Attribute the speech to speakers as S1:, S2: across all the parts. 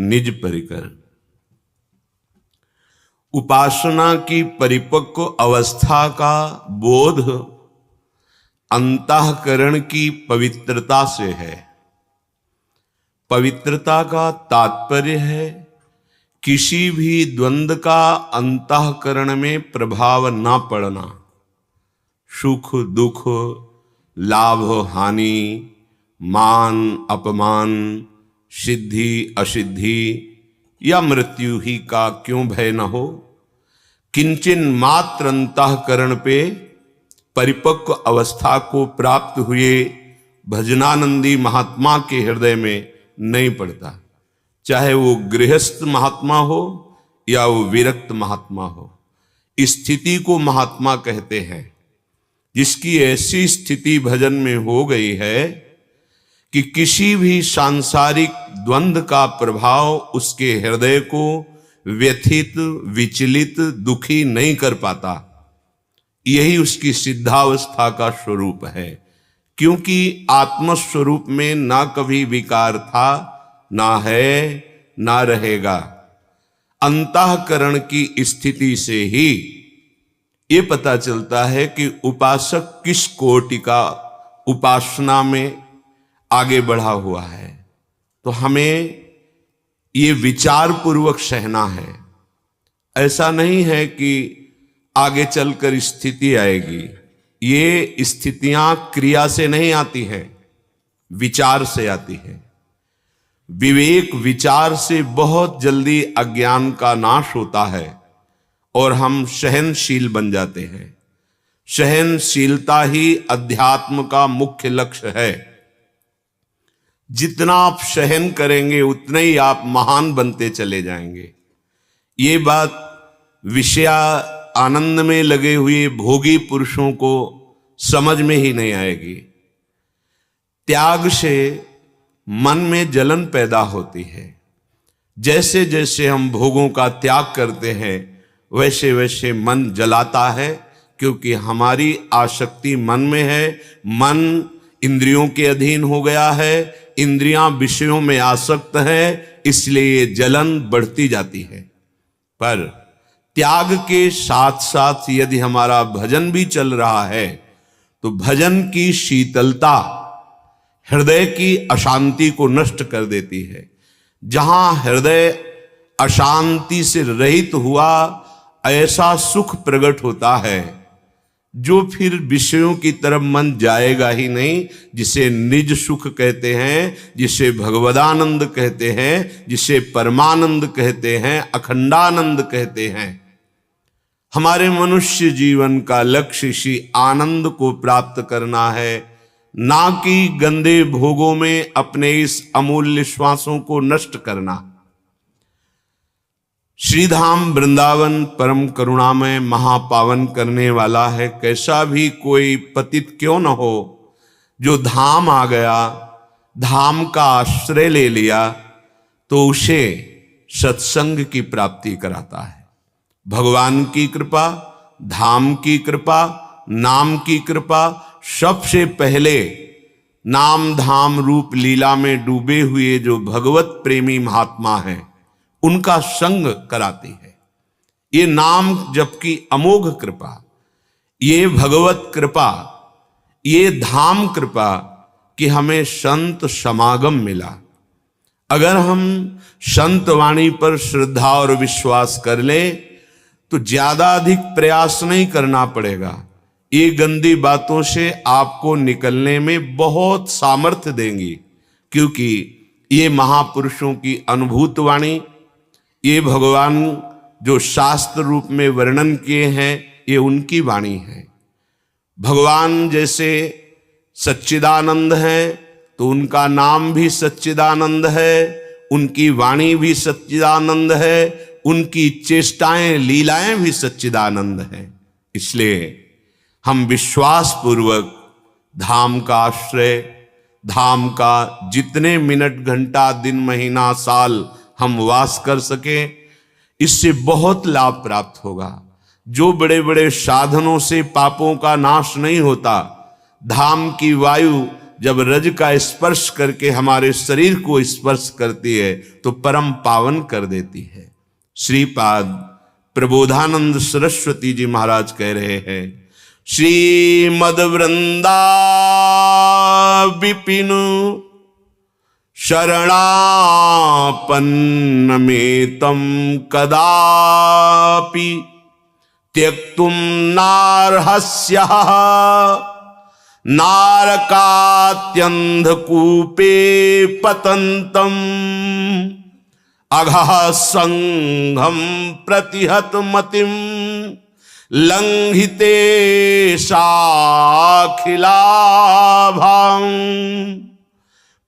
S1: निज परिकर। उपासना की परिपक्व अवस्था का बोध अंतःकरण की पवित्रता से है। पवित्रता का तात्पर्य है किसी भी द्वंद्व का अंतःकरण में प्रभाव न पड़ना। सुख दुख, लाभ हानि, मान अपमान, सिद्धि असिद्धि या मृत्यु ही का क्यों भय न हो। किंचन मात्र अंतःकरण पे परिपक्व अवस्था को प्राप्त हुए भजनानंदी महात्मा के हृदय में नहीं पड़ता, चाहे वो गृहस्थ महात्मा हो या वो विरक्त महात्मा हो। स्थिति को महात्मा कहते हैं। जिसकी ऐसी स्थिति भजन में हो गई है कि किसी भी सांसारिक द्वंद्व का प्रभाव उसके हृदय को व्यथित, विचलित, दुखी नहीं कर पाता। यही उसकी सिद्धावस्था का स्वरूप है, क्योंकि आत्मस्वरूप में ना कभी विकार था, ना है, ना रहेगा। अंतःकरण की स्थिति से ही ये पता चलता है कि उपासक किस कोटि का उपासना में आगे बढ़ा हुआ है। तो हमें ये विचार पूर्वक सहना है। ऐसा नहीं है कि आगे चलकर स्थिति आएगी। ये स्थितियां क्रिया से नहीं आती हैं, विचार से आती है। विवेक विचार से बहुत जल्दी अज्ञान का नाश होता है और हम सहनशील बन जाते हैं। सहनशीलता ही अध्यात्म का मुख्य लक्ष्य है। जितना आप सहन करेंगे उतना ही आप महान बनते चले जाएंगे। ये बात विषया आनंद में लगे हुए भोगी पुरुषों को समझ में ही नहीं आएगी। त्याग से मन में जलन पैदा होती है। जैसे जैसे हम भोगों का त्याग करते हैं वैसे वैसे मन जलाता है, क्योंकि हमारी आसक्ति मन में है। मन इंद्रियों के अधीन हो गया है, इंद्रियां विषयों में आसक्त है, इसलिए ये जलन बढ़ती जाती है। पर त्याग के साथ साथ यदि हमारा भजन भी चल रहा है तो भजन की शीतलता हृदय की अशांति को नष्ट कर देती है। जहां हृदय अशांति से रहित हुआ ऐसा सुख प्रकट होता है जो फिर विषयों की तरफ मन जाएगा ही नहीं, जिसे निज सुख कहते हैं, जिसे भगवदानंद कहते हैं, जिसे परमानंद कहते हैं, अखंडानंद कहते हैं। हमारे मनुष्य जीवन का लक्ष्य इसी आनंद को प्राप्त करना है, ना कि गंदे भोगों में अपने इस अमूल्य श्वासों को नष्ट करना। श्रीधाम वृंदावन परम करुणामय महापावन करने वाला है। कैसा भी कोई पतित क्यों न हो, जो धाम आ गया, धाम का आश्रय ले लिया, तो उसे सत्संग की प्राप्ति कराता है। भगवान की कृपा, धाम की कृपा, नाम की कृपा, सबसे पहले नाम धाम रूप लीला में डूबे हुए जो भगवत प्रेमी महात्मा हैं उनका संग कराती है। ये नाम जबकि अमोघ कृपा, ये भगवत कृपा, ये धाम कृपा कि हमें संत समागम मिला। अगर हम संत वाणी पर श्रद्धा और विश्वास कर ले तो ज्यादा अधिक प्रयास नहीं करना पड़ेगा। ये गंदी बातों से आपको निकलने में बहुत सामर्थ्य देंगी, क्योंकि ये महापुरुषों की अनुभूत वाणी, ये भगवान जो शास्त्र रूप में वर्णन किए हैं, ये उनकी वाणी है। भगवान जैसे सच्चिदानंद है तो उनका नाम भी सच्चिदानंद है, उनकी वाणी भी सच्चिदानंद है, उनकी चेष्टाएं लीलाएं भी सच्चिदानंद है। इसलिए हम विश्वास पूर्वक धाम का आश्रय, धाम का जितने मिनट घंटा दिन महीना साल हम वास कर सके, इससे बहुत लाभ प्राप्त होगा। जो बड़े बड़े साधनों से पापों का नाश नहीं होता, धाम की वायु जब रज का स्पर्श करके हमारे शरीर को स्पर्श करती है तो परम पावन कर देती है। श्रीपाद प्रबोधानंद सरस्वती जी महाराज कह रहे हैं, श्रीमद वृंदा विपिनु शरणापन्नमेतं कदापि त्यक्तुं नार्हस्यः नारकात्यन्धकूपे पतन्तम् अघः संघं प्रतिहतमतिं लंघिते साखिलाभां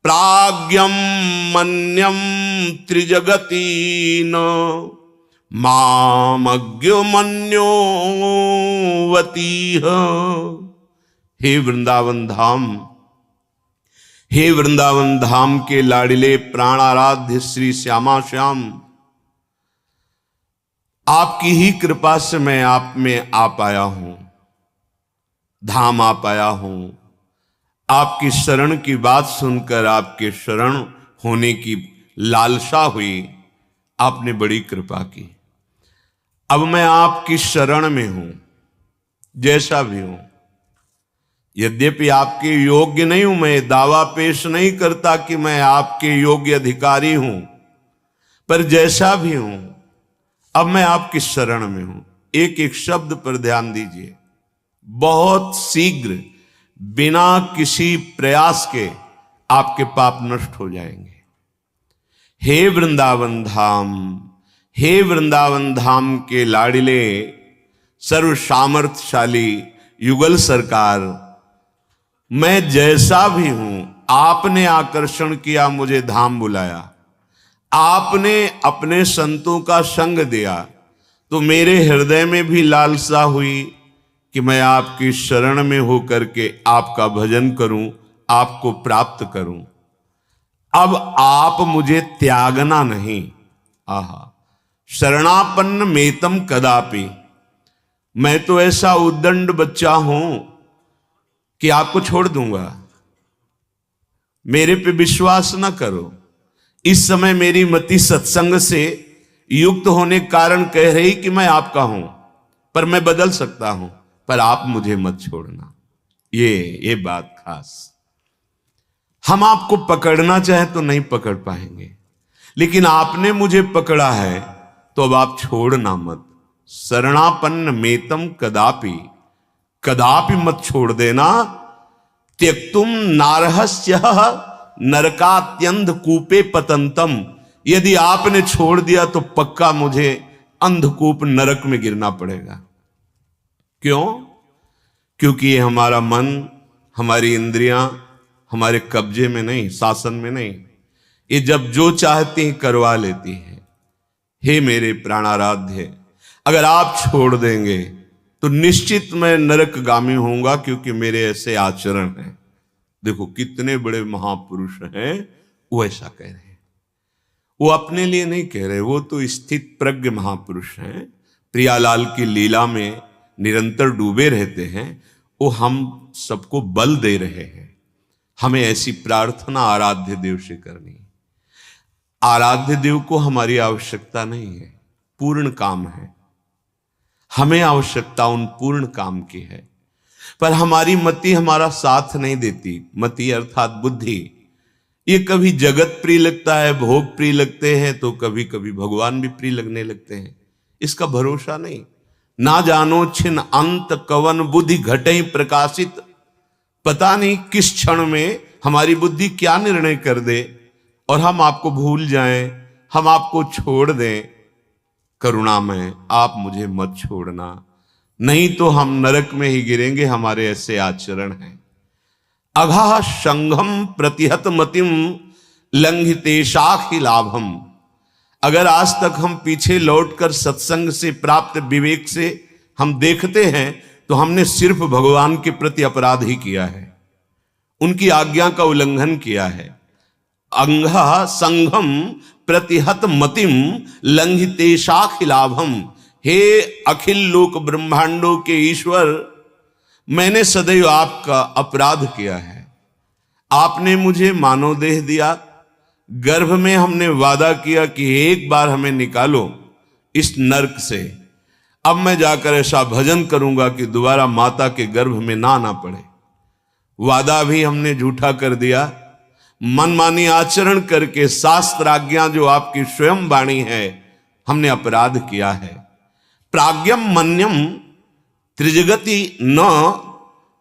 S1: प्राज्ञं मन्यं त्रिजगतीन मामज्ञमन्योवतीह। हे वृंदावन धाम, हे वृंदावन धाम के लाडिले प्राणाराध्य श्री श्यामा श्याम, आपकी ही कृपा से मैं आप में आ पाया हूं, धाम आ पाया हूं। आपकी शरण की बात सुनकर आपके शरण होने की लालसा हुई, आपने बड़ी कृपा की। अब मैं आपकी शरण में हूं, जैसा भी हूं। यद्यपि आपके योग्य नहीं हूं, मैं दावा पेश नहीं करता कि मैं आपके योग्य अधिकारी हूं, पर जैसा भी हूं अब मैं आपकी शरण में हूं। एक एक शब्द पर ध्यान दीजिए। बहुत शीघ्र बिना किसी प्रयास के आपके पाप नष्ट हो जाएंगे। हे वृंदावन धाम, हे वृंदावन धाम के लाडिले सर्व सामर्थ्यशाली युगल सरकार, मैं जैसा भी हूं, आपने आकर्षण किया, मुझे धाम बुलाया, आपने अपने संतों का संग दिया, तो मेरे हृदय में भी लालसा हुई कि मैं आपकी शरण में होकर के आपका भजन करूं, आपको प्राप्त करूं। अब आप मुझे त्यागना नहीं। आहा, शरणापन्न मेतम कदापि, मैं तो ऐसा उद्दंड बच्चा हूं कि आपको छोड़ दूंगा। मेरे पे विश्वास न करो। इस समय मेरी मति सत्संग से युक्त होने के कारण कह रही कि मैं आपका हूं, पर मैं बदल सकता हूं, पर आप मुझे मत छोड़ना। ये बात खास। हम आपको पकड़ना चाहे तो नहीं पकड़ पाएंगे, लेकिन आपने मुझे पकड़ा है तो अब आप छोड़ना मत। शरणापन्न मेतम कदापि, कदापि मत छोड़ देना। त्यक्तुम नारहस्य नरकात्यंध कूपे पतंतम, यदि आपने छोड़ दिया तो पक्का मुझे अंधकूप नरक में गिरना पड़ेगा। क्यों? क्योंकि ये हमारा मन, हमारी इंद्रियां हमारे कब्जे में नहीं, शासन में नहीं। ये जब जो चाहती हैं करवा लेती है। हे मेरे प्राणाराध्य, अगर आप छोड़ देंगे तो निश्चित मैं नरकगामी होऊंगा, क्योंकि मेरे ऐसे आचरण हैं। देखो कितने बड़े महापुरुष हैं, वो ऐसा कह रहे हैं। वो अपने लिए नहीं कह रहे, वो तो स्थित प्रज्ञ महापुरुष हैं, प्रियालाल की लीला में निरंतर डूबे रहते हैं। वो हम सबको बल दे रहे हैं। हमें ऐसी प्रार्थना आराध्य देव से करनी। आराध्य देव को हमारी आवश्यकता नहीं है, पूर्ण काम है। हमें आवश्यकता उन पूर्ण काम की है, पर हमारी मति हमारा साथ नहीं देती। मति अर्थात बुद्धि, ये कभी जगत प्रिय लगता है, भोग प्रिय लगते हैं, तो कभी कभी भगवान भी प्रिय लगने लगते हैं। इसका भरोसा नहीं। ना जानो छिन अंत कवन बुद्धि घटे प्रकाशित, पता नहीं किस क्षण में हमारी बुद्धि क्या निर्णय कर दे और हम आपको भूल जाएं, हम आपको छोड़ दें। करुणामय, आप मुझे मत छोड़ना, नहीं तो हम नरक में ही गिरेंगे। हमारे ऐसे आचरण हैं। अघा संघम प्रतिहत मतिम लंघिते शाखि लाभम, अगर आज तक हम पीछे लौटकर सत्संग से प्राप्त विवेक से हम देखते हैं तो हमने सिर्फ भगवान के प्रति अपराध ही किया है, उनकी आज्ञा का उल्लंघन किया है। अंघा संघम प्रतिहत मतिम लंघिते शाखि लाभम, हे अखिल लोक ब्रह्मांडों के ईश्वर, मैंने सदैव आपका अपराध किया है। आपने मुझे मानव देह दिया, गर्भ में हमने वादा किया कि एक बार हमें निकालो इस नरक से। अब मैं जाकर ऐसा भजन करूंगा कि दोबारा माता के गर्भ में ना आना पड़े। वादा भी हमने झूठा कर दिया, मनमानी आचरण करके शास्त्र आज्ञा जो आपकी स्वयं वाणी है हमने अपराध किया है। प्राज्ञम मन्यम त्रिजगति न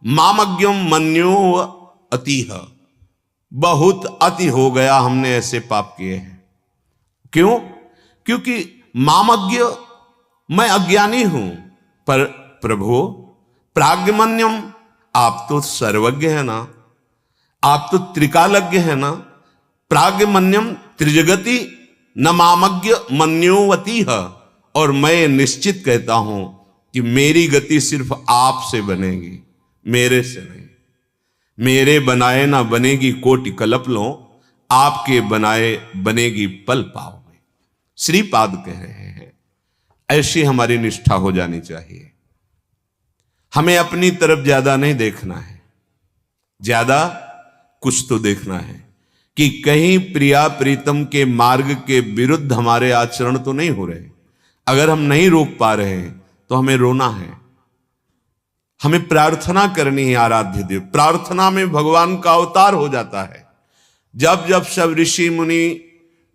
S1: मामज्ञम मन्यो अतिह। बहुत अति हो गया, हमने ऐसे पाप किए हैं। क्यों? क्योंकि मामज्ञ मैं अज्ञानी हूं, पर प्रभु प्राज्ञमन्यम आप तो सर्वज्ञ है ना, आप तो त्रिकालज्ञ है ना। प्राज्ञमन्यम त्रिजगति न मामज्ञ मन्योवती है। और मैं निश्चित कहता हूं कि मेरी गति सिर्फ आपसे बनेगी, मेरे से नहीं। मेरे बनाए ना बनेगी कोटि कल्प लो, आपके बनाए बनेगी पल पाओगे। श्रीपाद कह रहे हैं ऐसी हमारी निष्ठा हो जानी चाहिए। हमें अपनी तरफ ज्यादा नहीं देखना है, ज्यादा कुछ तो देखना है कि कहीं प्रिया प्रीतम के मार्ग के विरुद्ध हमारे आचरण तो नहीं हो रहे। अगर हम नहीं रोक पा रहे हैं तो हमें रोना है, हमें प्रार्थना करनी है। आराध्य देव, प्रार्थना में भगवान का अवतार हो जाता है। जब जब सब ऋषि मुनि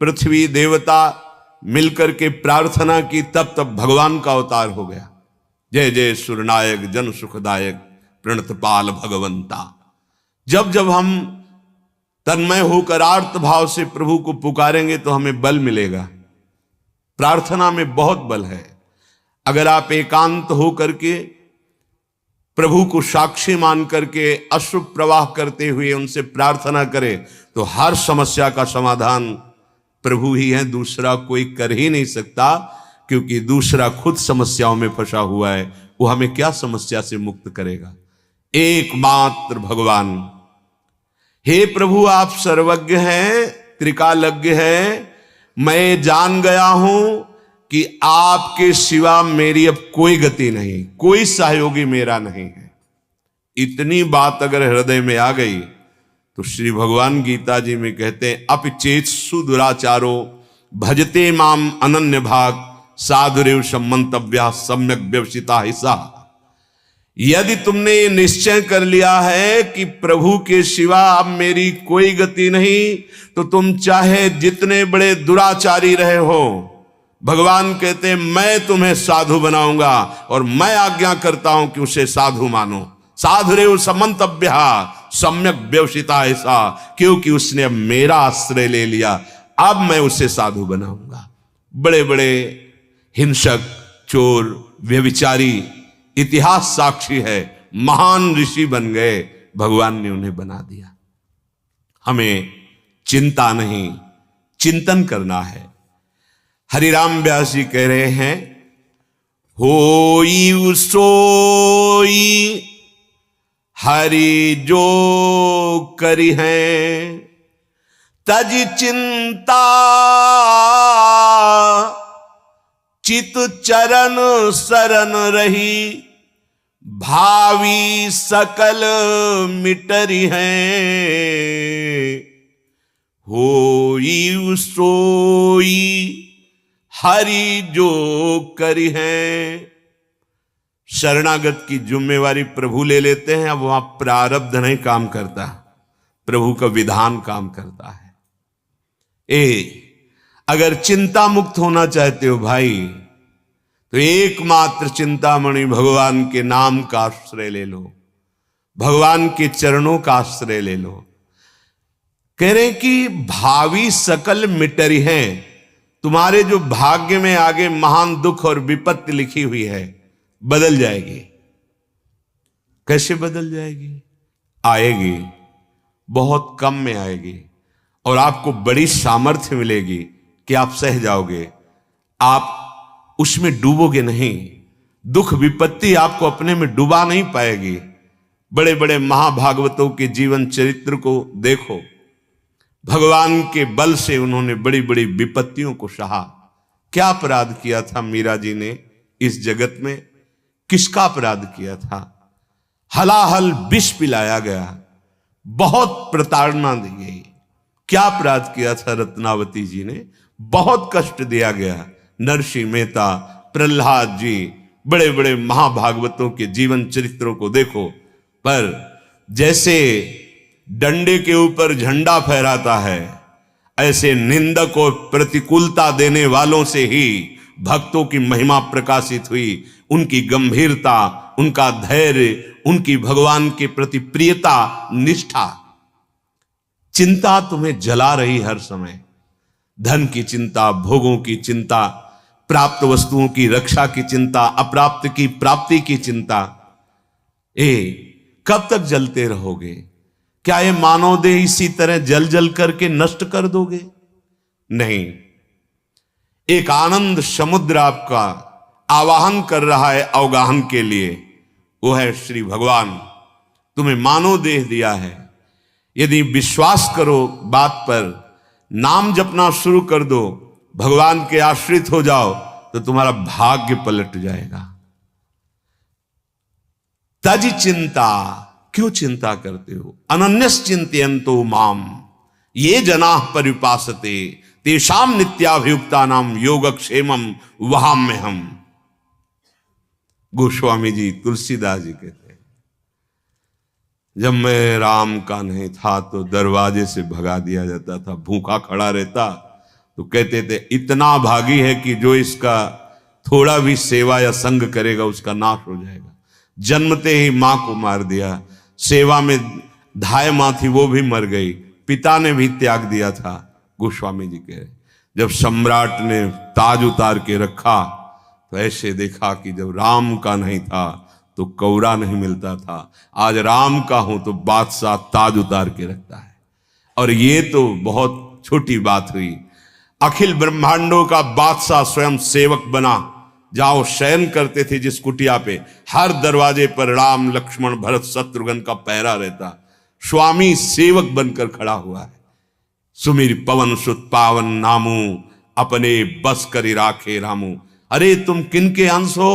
S1: पृथ्वी देवता मिलकर के प्रार्थना की, तब तब भगवान का अवतार हो गया। जय जय सुरनायक जन सुखदायक प्रणतपाल भगवंता। जब जब हम तन्मय होकर आर्त भाव से प्रभु को पुकारेंगे तो हमें बल मिलेगा। प्रार्थना में बहुत बल है। अगर आप एकांत हो करके प्रभु को साक्षी मान करके अश्रु प्रवाह करते हुए उनसे प्रार्थना करें तो हर समस्या का समाधान प्रभु ही है, दूसरा कोई कर ही नहीं सकता। क्योंकि दूसरा खुद समस्याओं में फंसा हुआ है, वो हमें क्या समस्या से मुक्त करेगा? एकमात्र भगवान। हे प्रभु आप सर्वज्ञ हैं, त्रिकालज्ञ हैं। मैं जान गया हूं कि आपके सिवा मेरी अब कोई गति नहीं, कोई सहयोगी मेरा नहीं है। इतनी बात अगर हृदय में आ गई तो श्री भगवान गीता जी में कहते हैं अपिचेत्सु दुराचारो भजते माम अनन्य भाग साधुरेव सम्मंतव्या सम्यक व्यवसिता हिस्सा। यदि तुमने ये निश्चय कर लिया है कि प्रभु के सिवा अब मेरी कोई गति नहीं, तो तुम चाहे जितने बड़े दुराचारी रहे हो, भगवान कहते हैं मैं तुम्हें साधु बनाऊंगा और मैं आज्ञा करता हूं कि उसे साधु मानो। साधुरेव समंतव्य सम्यक व्यवसिता ऐसा, क्योंकि उसने अब मेरा आश्रय ले लिया, अब मैं उसे साधु बनाऊंगा। बड़े बड़े हिंसक, चोर, व्यभिचारी इतिहास साक्षी है, महान ऋषि बन गए, भगवान ने उन्हें बना दिया। हमें चिंता नहीं, चिंतन करना है। हरिराम व्यास जी कह रहे हैं होई सोई हरि जो करी है तज चिंता चित चरण शरण रही भावी सकल मिटरी है। होई सोई हरि जो करी है। शरणागत की जिम्मेवारी प्रभु ले लेते हैं। अब वहां प्रारब्ध नहीं काम करता, प्रभु का विधान काम करता है। अगर चिंता मुक्त होना चाहते हो भाई, तो एकमात्र चिंतामणि भगवान के नाम का आश्रय ले लो, भगवान के चरणों का आश्रय ले लो। कह रहे कि भावी सकल मिटरी हैं। तुम्हारे जो भाग्य में आगे महान दुख और विपत्ति लिखी हुई है बदल जाएगी। कैसे बदल जाएगी? आएगी, बहुत कम में आएगी, और आपको बड़ी सामर्थ्य मिलेगी कि आप सह जाओगे। आप उसमें डूबोगे नहीं। दुख विपत्ति आपको अपने में डुबा नहीं पाएगी। बड़े बड़े महाभागवतों के जीवन चरित्र को देखो, भगवान के बल से उन्होंने बड़ी बड़ी विपत्तियों को सहा। क्या अपराध किया था मीरा जी ने इस जगत में? किसका अपराध किया था? हलाहल विष पिलाया गया, बहुत प्रताड़ना दी गई। क्या अपराध किया था रत्नावती जी ने? बहुत कष्ट दिया गया। नरसिंह मेहता, प्रहलाद जी, बड़े बड़े महाभागवतों के जीवन चरित्रों को देखो, पर जैसे डंडे के ऊपर झंडा फहराता है, ऐसे निंदक और प्रतिकूलता देने वालों से ही भक्तों की महिमा प्रकाशित हुई। उनकी गंभीरता, उनका धैर्य, उनकी भगवान के प्रति प्रियता, निष्ठा। चिंता तुम्हें जला रही हर समय, धन की चिंता, भोगों की चिंता, प्राप्त वस्तुओं की रक्षा की चिंता, अप्राप्त की प्राप्ति की चिंता। कब तक जलते रहोगे? क्या ये मानव देह इसी तरह जल जल करके नष्ट कर दोगे? नहीं, एक आनंद समुद्र आपका आवाहन कर रहा है अवगाहन के लिए, वो है श्री भगवान। तुम्हें मानव देह दिया है, यदि विश्वास करो बात पर, नाम जपना शुरू कर दो, भगवान के आश्रित हो जाओ, तो तुम्हारा भाग्य पलट जाएगा। तज चिंता, क्यों चिंता करते हो? अनन्यस चिंतयन्तो माम ये जनाः पर्युपासते तेषाम नित्याभियुक्ता नाम योगक्षेमम वहाम्यहम्। गोस्वामी जी, तुलसीदास जी कहते हैं, जब मैं राम का नहीं था तो दरवाजे से भगा दिया जाता था, भूखा खड़ा रहता तो कहते थे इतना भागी है कि जो इसका थोड़ा भी सेवा या संग करेगा उसका नाश हो जाएगा। जन्मते ही मां को मार दिया, सेवा में धाय मां थी वो भी मर गई, पिता ने भी त्याग दिया था। गोस्वामी जी कह रहे, जब सम्राट ने ताज उतार के रखा तो ऐसे देखा कि जब राम का नहीं था तो कौरा नहीं मिलता था, आज राम का हूं तो बादशाह ताज उतार के रखता है। और ये तो बहुत छोटी बात हुई, अखिल ब्रह्मांडों का बादशाह स्वयं सेवक बना। जहां शयन करते थे जिस कुटिया पे, हर दरवाजे पर राम, लक्ष्मण, भरत, शत्रुघ्न का पहरा रहता, स्वामी सेवक बनकर खड़ा हुआ है। सुमिर पवन सुत पावन नामू, अपने बस करी राखे रामू। अरे तुम किनके अंश हो?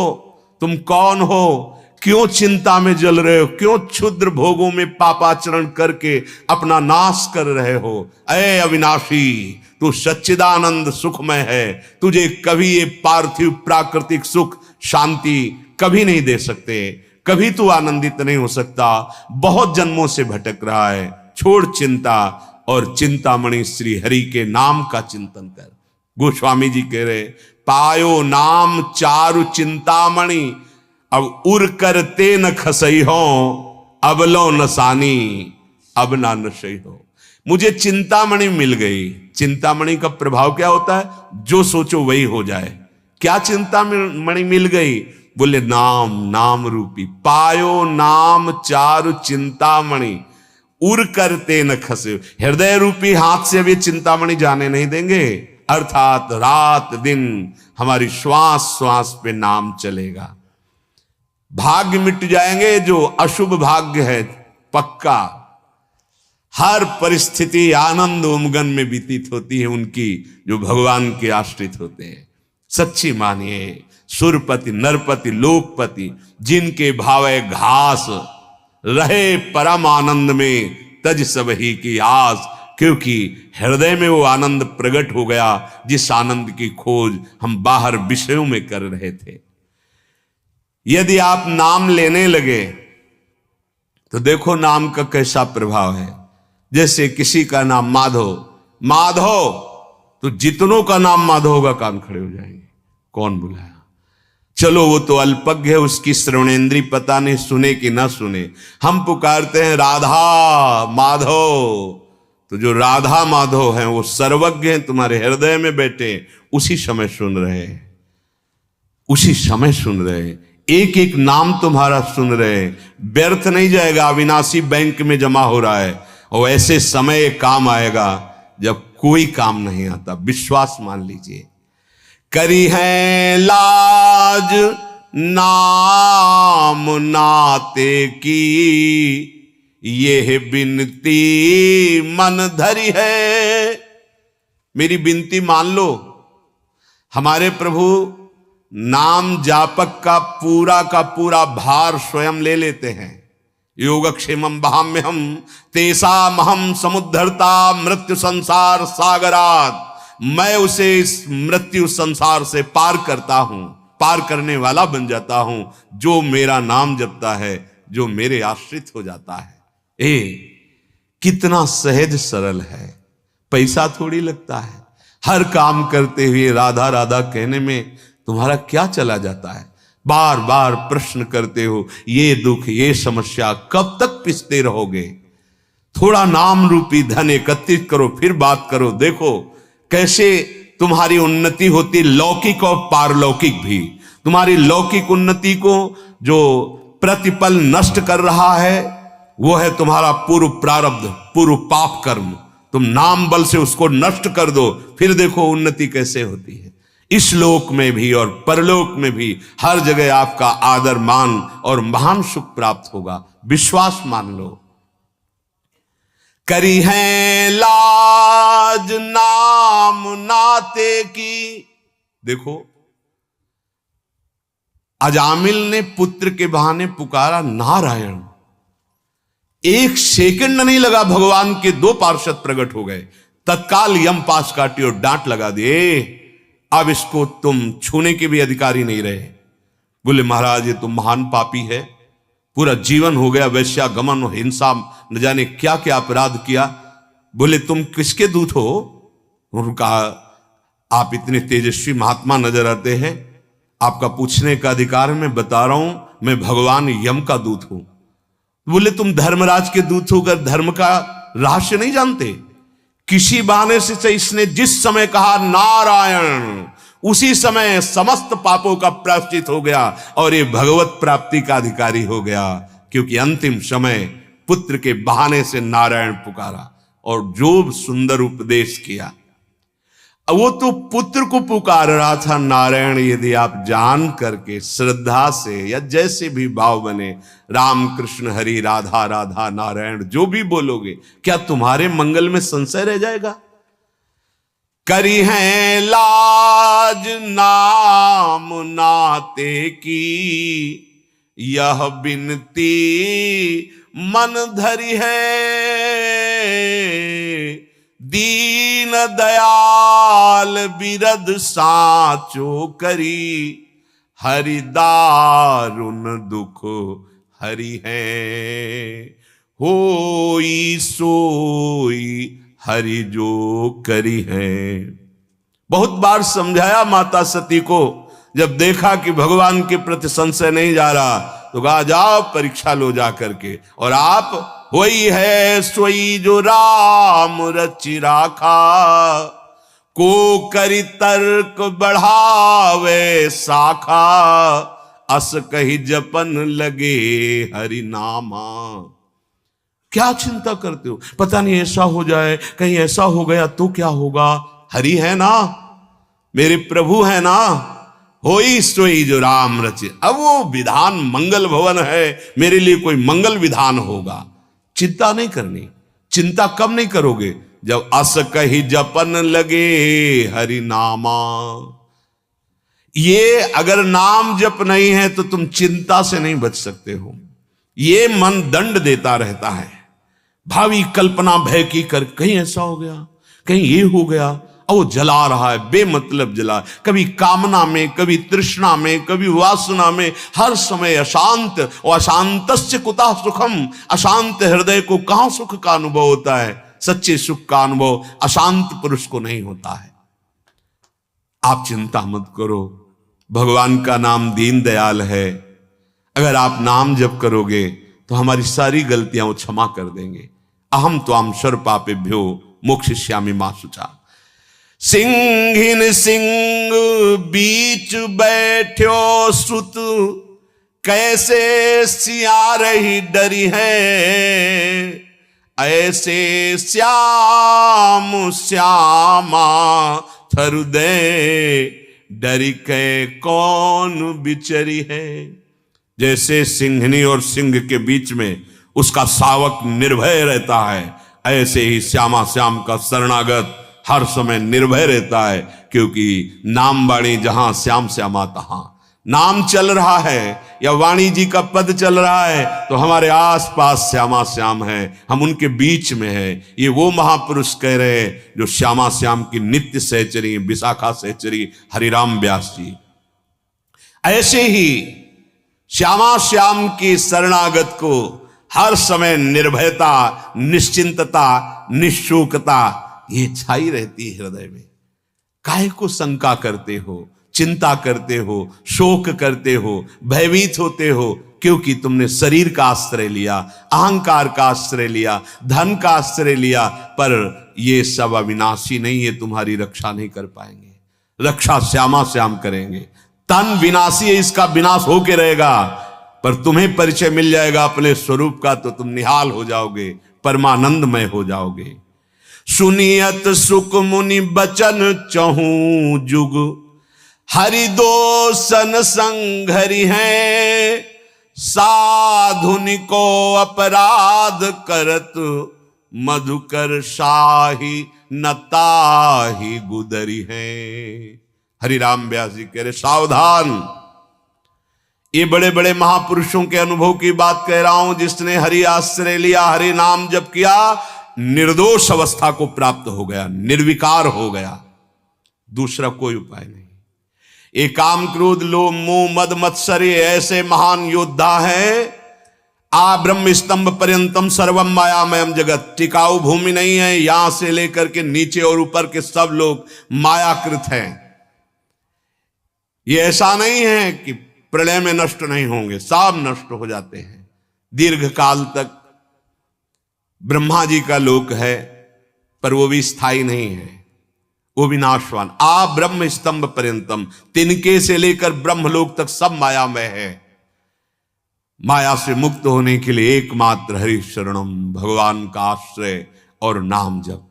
S1: तुम कौन हो? क्यों चिंता में जल रहे हो? क्यों क्षुद्र भोगों में पापाचरण करके अपना नाश कर रहे हो? अये अविनाशी, तू सच्चिदानंद सुखमय है, तुझे कभी ये पार्थिव प्राकृतिक सुख शांति कभी नहीं दे सकते, कभी तू आनंदित नहीं हो सकता। बहुत जन्मों से भटक रहा है, छोड़ चिंता और चिंतामणि श्री हरि के नाम का चिंतन कर। गोस्वामी जी कह रहे, पायो नाम चारु चिंतामणि, अब उर करते न खसई हो, अब लो नसानी, अब ना नशई हो। मुझे चिंतामणि मिल गई। चिंतामणि का प्रभाव क्या होता है? जो सोचो वही हो जाए। क्या चिंतामणि मिल गई? बोले नाम, नाम रूपी। पायो नाम चारु चिंतामणि, उर करते न खसे। हृदय रूपी हाथ से भी चिंतामणि जाने नहीं देंगे, अर्थात रात दिन हमारी श्वास श्वास पे नाम चलेगा। भाग्य मिट जाएंगे, जो अशुभ भाग्य है पक्का। हर परिस्थिति आनंद उमगन में व्यतीत होती है उनकी जो भगवान के आश्रित होते हैं। सच्ची मानिए, सुरपति, नरपति, लोकपति, जिनके भावे घास रहे परम आनंद में, तज सब ही की आस। क्योंकि हृदय में वो आनंद प्रकट हो गया जिस आनंद की खोज हम बाहर विषयों में कर रहे थे। यदि आप नाम लेने लगे तो देखो नाम का कैसा प्रभाव है। जैसे किसी का नाम माधव, माधव, तो जितनों का नाम माधव होगा कान खड़े हो जाएंगे। कौन बुलाया? चलो वो तो अल्पज्ञ है, उसकी श्रवणेन्द्री पता नहीं सुने कि ना सुने। हम पुकारते हैं राधा माधव, तो जो राधा माधव हैं वो सर्वज्ञ हैं, तुम्हारे हृदय में बैठे, उसी समय सुन रहे हैं, उसी समय सुन रहे हैं, एक एक नाम तुम्हारा सुन रहे हैं। व्यर्थ नहीं जाएगा, अविनाशी बैंक में जमा हो रहा है। और ऐसे समय काम आएगा जब कोई काम नहीं आता। विश्वास मान लीजिए। करी है लाज नाम नाते की, ये बिनती मन धरी है। मेरी बिनती मान लो। हमारे प्रभु नाम जापक का पूरा भार स्वयं ले लेते हैं, योगक्षेमं वहाम्यहम् तेषामहं समुद्धर्ता मृत्यु संसार सागरात। मैं उसे इस मृत्यु संसार से पार करता हूं, पार करने वाला बन जाता हूं, जो मेरा नाम जपता है, जो मेरे आश्रित हो जाता है। कितना सहज सरल है, पैसा थोड़ी लगता है। हर काम करते हुए राधा राधा कहने में तुम्हारा क्या चला जाता है? बार बार प्रश्न करते हो, ये दुख ये समस्या कब तक पिसते रहोगे? थोड़ा नाम रूपी धन एकत्रित करो, फिर बात करो। देखो कैसे तुम्हारी उन्नति होती, लौकिक और पारलौकिक भी। तुम्हारी लौकिक उन्नति को जो प्रतिपल नष्ट कर रहा है वो है तुम्हारा पूर्व प्रारब्ध, पूर्व पाप कर्म। तुम नाम बल से उसको नष्ट कर दो, फिर देखो उन्नति कैसे होती है। इस लोक में भी और परलोक में भी हर जगह आपका आदर मान और महान सुख प्राप्त होगा, विश्वास मान लो। करी है लाज नाम नाते की। देखो अजामिल ने पुत्र के बहाने पुकारा नारायण। एक सेकंड नहीं लगा, भगवान के दो पार्षद प्रकट हो गए, तत्काल यम पास काटी और डांट लगा दिए, अब इसको तुम छूने के भी अधिकारी नहीं रहे। बोले महाराज ये तो महान पापी है, पूरा जीवन हो गया वैश्यागमन और हिंसा, न जाने क्या क्या अपराध किया। बोले तुम किसके दूत हो? उन्होंने कहा आप इतने तेजस्वी महात्मा नजर आते हैं, आपका पूछने का अधिकार मैं बता रहा हूं, मैं भगवान यम का दूत हूं। बोले तुम धर्मराज के दूत होकर धर्म का रहस्य नहीं जानते? किसी बहाने से इसने जिस समय कहा नारायण, उसी समय समस्त पापों का प्रायश्चित हो गया और ये भगवत प्राप्ति का अधिकारी हो गया, क्योंकि अंतिम समय पुत्र के बहाने से नारायण पुकारा और जो सुंदर उपदेश किया। वो तो पुत्र को पुकार रहा था नारायण। यदि आप जान करके श्रद्धा से या जैसे भी भाव बने, राम कृष्ण हरि राधा राधा नारायण जो भी बोलोगे, क्या तुम्हारे मंगल में संशय रह जाएगा? करी है लाज नाम नाते की, यह बिनती मन धरी है। दीन दयाल बिरद साचो करी, हरि दारुण दुख हरि है। होई सोई हरि जो करी है। बहुत बार समझाया माता सती को, जब देखा कि भगवान के प्रति संशय नहीं जा रहा तो कहा जाओ परीक्षा लो जा करके, और आप वही है सोई जो राम रचि राखा, को करी तर्क बढ़ावे शाखा, अस कही जपन लगे हरि नामा। क्या चिंता करते हो? पता नहीं ऐसा हो जाए, कहीं ऐसा हो गया तो क्या होगा? हरि है ना, मेरे प्रभु है ना। होई सोई जो राम रचे, अब वो विधान मंगल भवन है, मेरे लिए कोई मंगल विधान होगा। चिंता नहीं करनी। चिंता कब नहीं करोगे? जब अस कही जपन लगे हरि नामा। ये अगर नाम जप नहीं है तो तुम चिंता से नहीं बच सकते हो। ये मन दंड देता रहता है, भावी कल्पना भय की कर, कहीं ऐसा हो गया, कहीं ये हो गया, और वो जला रहा है, बेमतलब जला, कभी कामना में, कभी तृष्णा में, कभी वासना में, हर समय अशांत। और अशांतस्य कुतः सुखम, अशांत हृदय को कहां सुख का अनुभव होता है? सच्चे सुख का अनुभव अशांत पुरुष को नहीं होता है। आप चिंता मत करो, भगवान का नाम दीन दयाल है। अगर आप नाम जप करोगे तो हमारी सारी गलतियां वो क्षमा कर देंगे। अहम त्वाम सर्व पापेभ्यो मोक्षयिष्यामि मा शुचा। सिंहिन सिंह बीच बैठ्यो सुत, कैसे सिया रही डरी है। ऐसे श्याम श्यामा हृदय, डरी के कौन बिचरी है। जैसे सिंहनी और सिंह के बीच में उसका शावक निर्भय रहता है, ऐसे ही श्यामा श्याम का शरणागत हर समय निर्भय रहता है, क्योंकि नाम बाणी जहां श्याम श्यामा तहां। नाम चल रहा है या वाणी जी का पद चल रहा है तो हमारे आसपास श्यामा श्याम है, हम उनके बीच में है। ये वो महापुरुष कह रहे हैं जो श्यामा श्याम की नित्य सहचरी, विशाखा सहचरी हरिराम व्यास जी। ऐसे ही श्यामा श्याम की शरणागत को हर समय निर्भयता, निश्चिंतता, निशोकता ये छाई रहती है हृदय में। काहे को शंका करते हो, चिंता करते हो, शोक करते हो, भयभीत होते हो? क्योंकि तुमने शरीर का आश्रय लिया, अहंकार का आश्रय लिया, धन का आश्रय लिया। पर ये सब अविनाशी नहीं है, तुम्हारी रक्षा नहीं कर पाएंगे। रक्षा श्यामा श्याम करेंगे। तन विनाशी है, इसका विनाश होके रहेगा, पर तुम्हें परिचय मिल जाएगा अपने स्वरूप का तो तुम निहाल हो जाओगे, परमानंदमय हो जाओगे। सुनियत सुख मुनि बचन चहूं जुग, हरि दोसन संघरि है, साधुनि को अपराध करत, मधुकर शाही नताही गुदरी है। हरिराम व्यास जी कह रहे सावधान, ये बड़े बड़े महापुरुषों के अनुभव की बात कह रहा हूं। जिसने हरि आश्रय लिया, हरि नाम जप किया, निर्दोष अवस्था को प्राप्त हो गया, निर्विकार हो गया। दूसरा कोई उपाय नहीं। ये काम क्रोध लोभ मोह मद मत्सर्य ऐसे महान योद्धा है। आ ब्रह्म स्तंभ पर्यंतम सर्वम मायामयम जगत, टिकाऊ भूमि नहीं है। यहां से लेकर के नीचे और ऊपर के सब लोग मायाकृत हैं। ये ऐसा नहीं है कि प्रलय में नष्ट नहीं होंगे, सब नष्ट हो जाते हैं। दीर्घ काल तक ब्रह्मा जी का लोक है, पर वो भी स्थायी नहीं है, वो भी नाशवान। आ ब्रह्म स्तंभ पर्यंतम, तिनके से लेकर ब्रह्मलोक तक सब मायामय है। माया से मुक्त होने के लिए एकमात्र हरि शरणम, भगवान का आश्रय और नाम जप।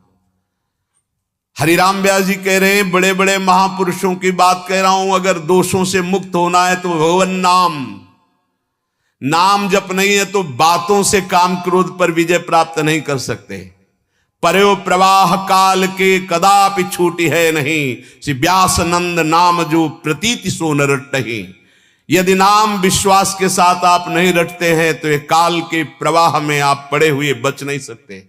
S1: हरिराम व्यास जी कह रहे हैं, बड़े बड़े महापुरुषों की बात कह रहा हूं। अगर दोषों से मुक्त होना है तो भगवान नाम जप नहीं है तो बातों से काम क्रोध पर विजय प्राप्त नहीं कर सकते। परयो प्रवाह काल के कदापि छूटी है नहीं, श्री व्यास नंद नाम जो प्रतीति सो न रटहि। यदि नाम विश्वास के साथ आप नहीं रटते हैं तो ये काल के प्रवाह में आप पड़े हुए बच नहीं सकते।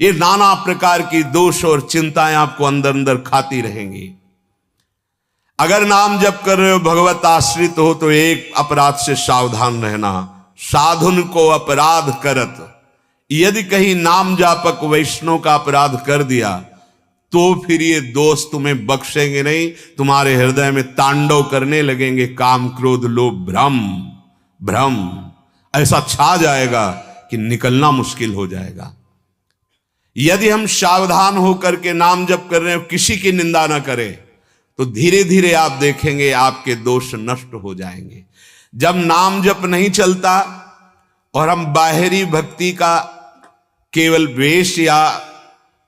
S1: ये नाना प्रकार की दोष और चिंताएं आपको अंदर अंदर खाती रहेंगी। अगर नाम जप कर रहे हो, भगवत आश्रित हो, तो एक अपराध से सावधान रहना, साधुन को अपराध करत। यदि कहीं नाम जापक वैष्णव का अपराध कर दिया तो फिर ये दोष तुम्हें बख्शेंगे नहीं, तुम्हारे हृदय में तांडव करने लगेंगे। काम क्रोध लोभ भ्रम ऐसा छा जाएगा कि निकलना मुश्किल हो जाएगा। यदि हम सावधान होकर के नाम जप कर रहे हो, किसी की निंदा ना करें, तो धीरे धीरे आप देखेंगे आपके दोष नष्ट हो जाएंगे। जब नाम जप नहीं चलता और हम बाहरी भक्ति का केवल वेश या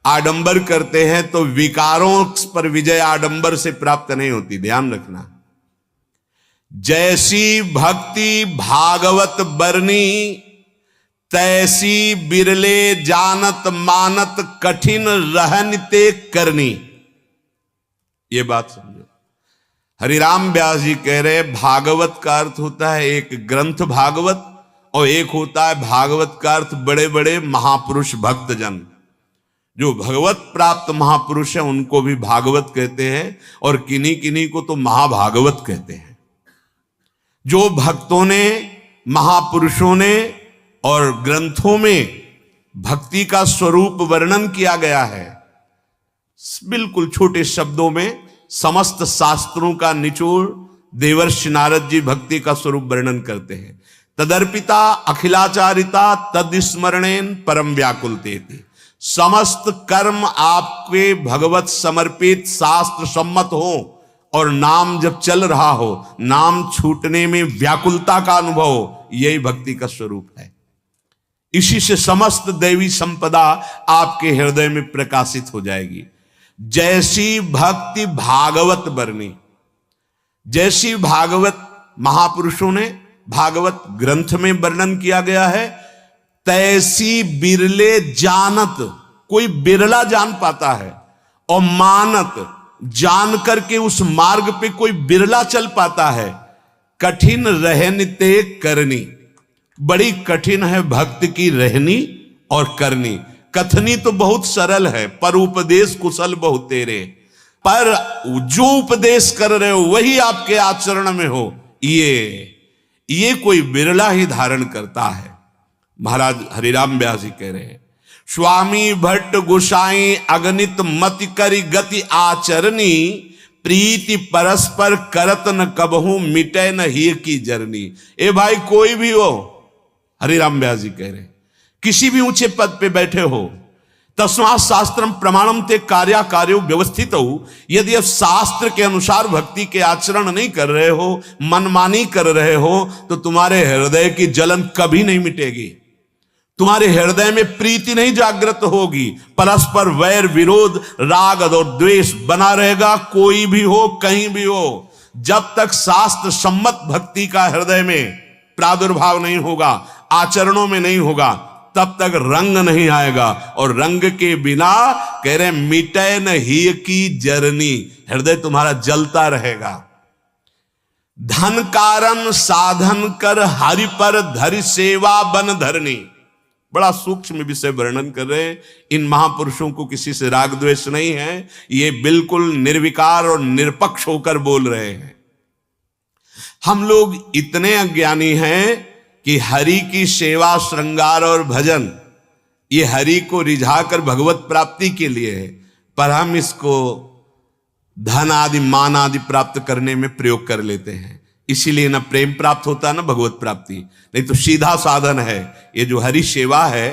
S1: आडंबर करते हैं तो विकारों पर विजय आडंबर से प्राप्त नहीं होती, ध्यान रखना। जैसी भक्ति भागवत बरनी, तैसी बिरले जानत मानत कठिन रहन ते करनी। ये बात समझो। हरिराम व्यास जी कह रहे भागवत का अर्थ होता है एक ग्रंथ भागवत, और एक होता है भागवत का अर्थ बड़े बड़े महापुरुष भक्तजन। जो भगवत प्राप्त महापुरुष हैं उनको भी भागवत कहते हैं, और किन्हीं किन्हीं को तो महाभागवत कहते हैं। जो भक्तों ने, महापुरुषों ने और ग्रंथों में भक्ति का स्वरूप वर्णन किया गया है, बिल्कुल छोटे शब्दों में समस्त शास्त्रों का निचोड़ देवर्षि नारद जी भक्ति का स्वरूप वर्णन करते हैं। तदर्पिता अखिलाचारिता तदस्मरणेन परम व्याकुलतेति। समस्त कर्म आपके भगवत समर्पित शास्त्र सम्मत हो और नाम जब चल रहा हो, नाम छूटने में व्याकुलता का अनुभव हो, यही भक्ति का स्वरूप है। इसी से समस्त दैवी संपदा आपके हृदय में प्रकाशित हो जाएगी। जैसी भक्ति भागवत बरनी, जैसी भागवत महापुरुषों ने भागवत ग्रंथ में वर्णन किया गया है, तैसी बिरले जानत, कोई बिरला जान पाता है, और मानत, जान करके उस मार्ग पे कोई बिरला चल पाता है। कठिन रहन ते करनी, बड़ी कठिन है भक्त की रहनी और करनी। कथनी तो बहुत सरल है, पर उपदेश कुशल बहुत तेरे। पर जो उपदेश कर रहे हो वही आपके आचरण में हो, ये कोई बिरला ही धारण करता है। महाराज हरिराम व्यास जी कह रहे हैं, स्वामी भट्ट गोसाई अगणित मति करि गति आचरणी, प्रीति परस्पर करत न कबहू मिटे न ही की जरनी। ए भाई कोई भी हो, हरिराम व्यास जी कह रहे, किसी भी ऊंचे पद पे बैठे हो, तस्मात् शास्त्रम प्रमाणम ते कार्या कार्यो व्यवस्थित हो। यदि आप शास्त्र के अनुसार भक्ति के आचरण नहीं कर रहे हो, मनमानी कर रहे हो, तो तुम्हारे हृदय की जलन कभी नहीं मिटेगी, तुम्हारे हृदय में प्रीति नहीं जागृत होगी, परस्पर वैर विरोध राग और द्वेष बना रहेगा। कोई भी हो, कहीं भी हो, जब तक शास्त्र सम्मत भक्ति का हृदय में प्रादुर्भाव नहीं होगा, आचरणों में नहीं होगा, तब तक रंग नहीं आएगा। और रंग के बिना कह रहे मिटे न ही की जरनी, हृदय तुम्हारा जलता रहेगा। धन कारण साधन कर हरि पर धरि सेवा बन धरनी, बड़ा सूक्ष्म विषय वर्णन कर रहे हैं। इन महापुरुषों को किसी से राग द्वेष नहीं है, ये बिल्कुल निर्विकार और निरपक्ष होकर बोल रहे हैं। हम लोग इतने अज्ञानी हैं कि हरि की सेवा श्रृंगार और भजन ये हरि को रिझाकर भगवत प्राप्ति के लिए है, पर हम इसको धन आदि मान आदि प्राप्त करने में प्रयोग कर लेते हैं। इसीलिए ना प्रेम प्राप्त होता ना भगवत प्राप्ति, नहीं तो सीधा साधन है। ये जो हरि सेवा है,